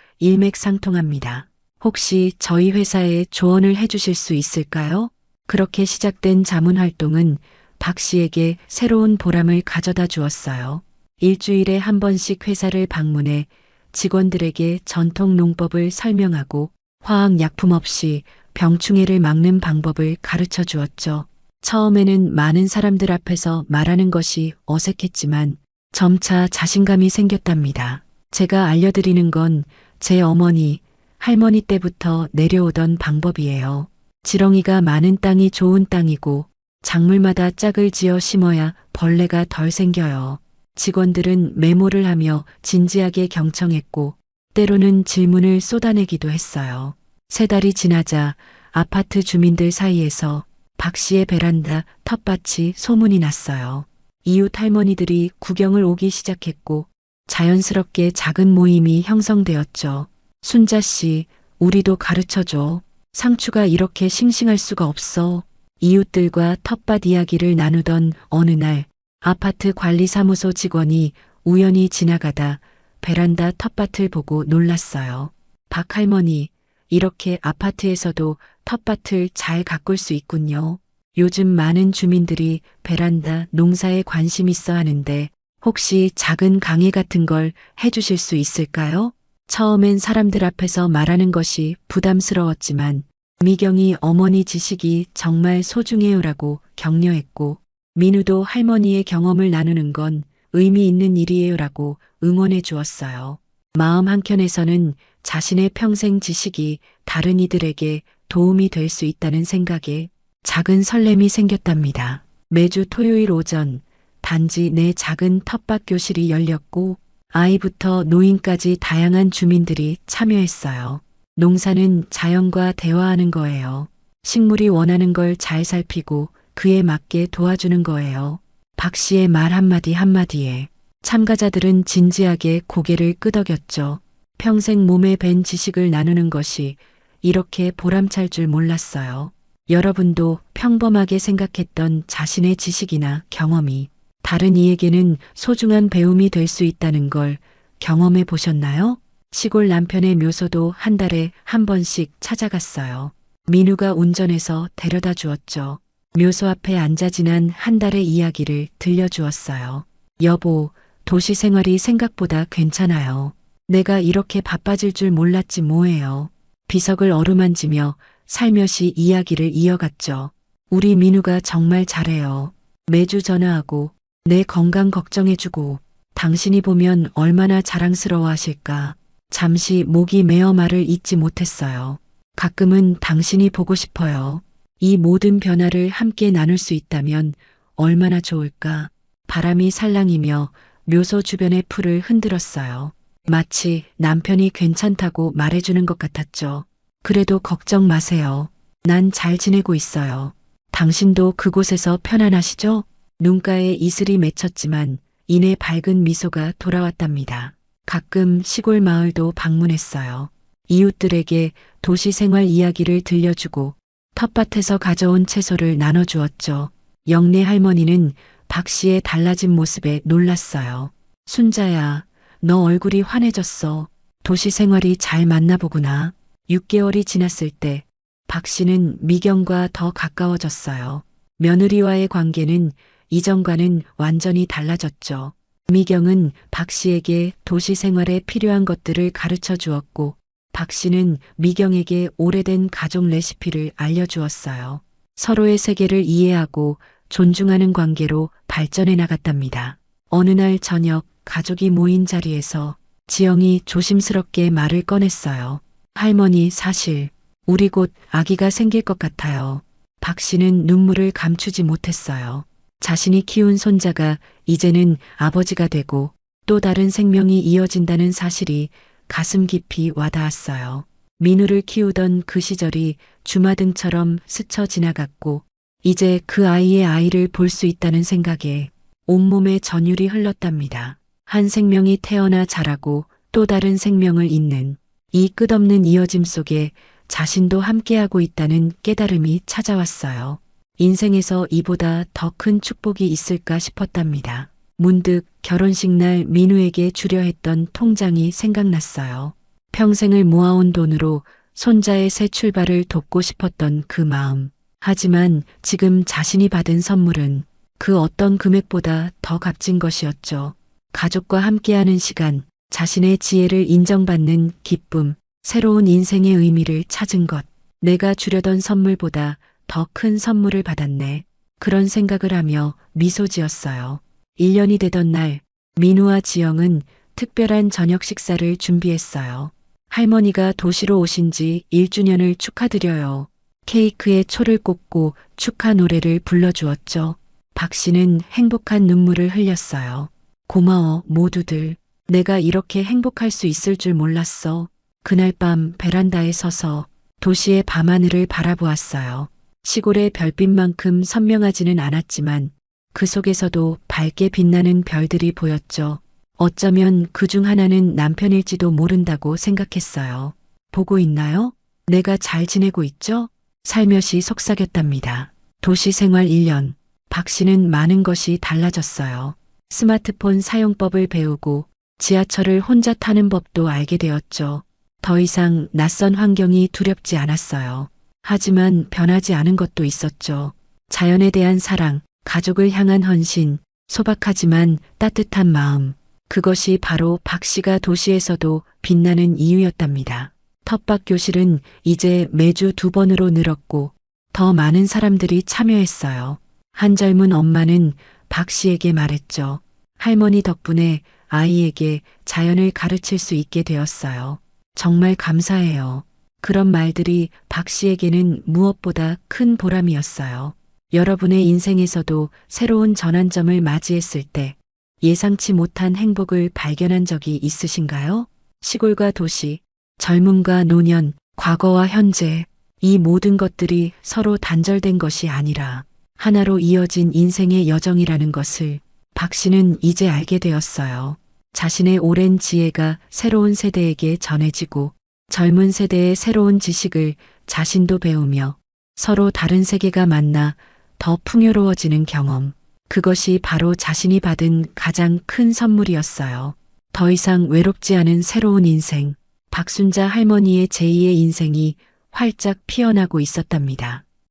일맥상통합니다. 혹시 저희 회사에 조언을 해주실 수 있을까요? 그렇게 시작된 자문 활동은 박 씨에게 새로운 보람을 가져다 주었어요. 일주일에 한 번씩 회사를 방문해 직원들에게 전통 농법을 설명하고 화학약품 없이 병충해를 막는 방법을 가르쳐 주었죠. 처음에는 많은 사람들 앞에서 말하는 것이 어색했지만 점차 자신감이 생겼답니다. 제가 알려드리는 건 제 어머니, 할머니 때부터 내려오던 방법이에요. 지렁이가 많은 땅이 좋은 땅이고 작물마다 짝을 지어 심어야 벌레가 덜 생겨요. 직원들은 메모를 하며 진지하게 경청했고 때로는 질문을 쏟아내기도 했어요. 3달이 지나자 아파트 주민들 사이에서 박 씨의 베란다 텃밭이 소문이 났어요. 이웃 할머니들이 구경을 오기 시작했고 자연스럽게 작은 모임이 형성되었죠. 순자 씨, 우리도 가르쳐줘. 상추가 이렇게 싱싱할 수가 없어. 이웃들과 텃밭 이야기를 나누던 어느 날 아파트 관리사무소 직원이 우연히 지나가다 베란다 텃밭을 보고 놀랐어요. 박 할머니, 이렇게 아파트에서도 텃밭을 잘 가꿀 수 있군요. 요즘 많은 주민들이 베란다 농사에 관심 있어 하는데 혹시 작은 강의 같은 걸 해주실 수 있을까요? 처음엔 사람들 앞에서 말하는 것이 부담스러웠지만 미경이 어머니 지식이 정말 소중해요라고 격려했고 민우도 할머니의 경험을 나누는 건 의미 있는 일이에요라고 응원해 주었어요. 마음 한켠에서는 자신의 평생 지식이 다른 이들에게 도움이 될 수 있다는 생각에 작은 설렘이 생겼답니다. 매주 토요일 오전 단지 내 작은 텃밭 교실이 열렸고 아이부터 노인까지 다양한 주민들이 참여했어요. 농사는 자연과 대화하는 거예요. 식물이 원하는 걸 잘 살피고 그에 맞게 도와주는 거예요. 박 씨의 말 한마디 한마디에 참가자들은 진지하게 고개를 끄덕였죠. 평생 몸에 밴 지식을 나누는 것이 이렇게 보람찰 줄 몰랐어요. 여러분도 평범하게 생각했던 자신의 지식이나 경험이 다른 이에게는 소중한 배움이 될 수 있다는 걸 경험해 보셨나요? 시골 남편의 묘소도 한 달에 한 번씩 찾아갔어요. 민우가 운전해서 데려다 주었죠. 묘소 앞에 앉아 지난 한 달의 이야기를 들려주었어요. 여보, 도시 생활이 생각보다 괜찮아요. 내가 이렇게 바빠질 줄 몰랐지 뭐예요. 비석을 어루만지며 살며시 이야기를 이어갔죠. 우리 민우가 정말 잘해요. 매주 전화하고 내 건강 걱정해주고 당신이 보면 얼마나 자랑스러워 하실까. 잠시 목이 메어 말을 잇지 못했어요. 가끔은 당신이 보고 싶어요. 이 모든 변화를 함께 나눌 수 있다면 얼마나 좋을까. 바람이 살랑이며 묘소 주변의 풀을 흔들었어요. 마치 남편이 괜찮다고 말해주는 것 같았죠. 그래도 걱정 마세요. 난 잘 지내고 있어요. 당신도 그곳에서 편안하시죠? 눈가에 이슬이 맺혔지만 이내 밝은 미소가 돌아왔답니다. 가끔 시골 마을도 방문했어요. 이웃들에게 도시 생활 이야기를 들려주고 텃밭에서 가져온 채소를 나눠주었죠. 영래 할머니는 박 씨의 달라진 모습에 놀랐어요. 순자야, 너 얼굴이 환해졌어. 도시 생활이 잘 맞나 보구나. 6개월이 지났을 때 박 씨는 미경과 더 가까워졌어요. 며느리와의 관계는 이전과는 완전히 달라졌죠. 미경은 박 씨에게 도시 생활에 필요한 것들을 가르쳐 주었고, 박 씨는 미경에게 오래된 가족 레시피를 알려주었어요. 서로의 세계를 이해하고 존중하는 관계로 발전해 나갔답니다. 어느 날 저녁 가족이 모인 자리에서 지영이 조심스럽게 말을 꺼냈어요. 할머니, 사실 우리 곧 아기가 생길 것 같아요. 박 씨는 눈물을 감추지 못했어요. 자신이 키운 손자가 이제는 아버지가 되고 또 다른 생명이 이어진다는 사실이 가슴 깊이 와닿았어요. 민우를 키우던 그 시절이 주마등처럼 스쳐 지나갔고 이제 그 아이의 아이를 볼 수 있다는 생각에 온몸에 전율이 흘렀답니다. 한 생명이 태어나 자라고 또 다른 생명을 잇는 이 끝없는 이어짐 속에 자신도 함께하고 있다는 깨달음이 찾아왔어요. 인생에서 이보다 더 큰 축복이 있을까 싶었답니다. 문득 결혼식 날 민우에게 주려 했던 통장이 생각났어요. 평생을 모아온 돈으로 손자의 새 출발을 돕고 싶었던 그 마음. 하지만 지금 자신이 받은 선물은 그 어떤 금액보다 더 값진 것이었죠. 가족과 함께하는 시간, 자신의 지혜를 인정받는 기쁨, 새로운 인생의 의미를 찾은 것. 내가 주려던 선물보다 더 큰 선물을 받았네. 그런 생각을 하며 미소 지었어요. 1년이 되던 날, 민우와 지영은 특별한 저녁 식사를 준비했어요. 할머니가 도시로 오신 지 1주년을 축하드려요. 케이크에 초를 꽂고 축하 노래를 불러주었죠. 박 씨는 행복한 눈물을 흘렸어요. 고마워, 모두들. 내가 이렇게 행복할 수 있을 줄 몰랐어. 그날 밤 베란다에 서서 도시의 밤하늘을 바라보았어요. 시골의 별빛만큼 선명하지는 않았지만 그 속에서도 밝게 빛나는 별들이 보였죠. 어쩌면 그 중 하나는 남편일지도 모른다고 생각했어요. 보고 있나요? 내가 잘 지내고 있죠? 살며시 속삭였답니다. 도시 생활 1년. 박 씨는 많은 것이 달라졌어요. 스마트폰 사용법을 배우고 지하철을 혼자 타는 법도 알게 되었죠. 더 이상 낯선 환경이 두렵지 않았어요. 하지만 변하지 않은 것도 있었죠. 자연에 대한 사랑, 가족을 향한 헌신, 소박하지만 따뜻한 마음. 그것이 바로 박 씨가 도시에서도 빛나는 이유였답니다. 텃밭 교실은 이제 매주 2번으로 늘었고 더 많은 사람들이 참여했어요. 한 젊은 엄마는 박 씨에게 말했죠. 할머니 덕분에 아이에게 자연을 가르칠 수 있게 되었어요. 정말 감사해요. 그런 말들이 박 씨에게는 무엇보다 큰 보람이었어요. 여러분의 인생에서도 새로운 전환점을 맞이했을 때 예상치 못한 행복을 발견한 적이 있으신가요? 시골과 도시, 젊음과 노년, 과거와 현재, 이 모든 것들이 서로 단절된 것이 아니라 하나로 이어진 인생의 여정이라는 것을 박 씨는 이제 알게 되었어요. 자신의 오랜 지혜가 새로운 세대에게 전해지고 젊은 세대의 새로운 지식을 자신도 배우며 서로 다른 세계가 만나 더 풍요로워지는 경험. 그것이 바로 자신이 받은 가장 큰 선물이었어요. 더 이상 외롭지 않은 새로운 인생. 박순자 할머니의 제2의 인생이 활짝 피어나고 있었답니다.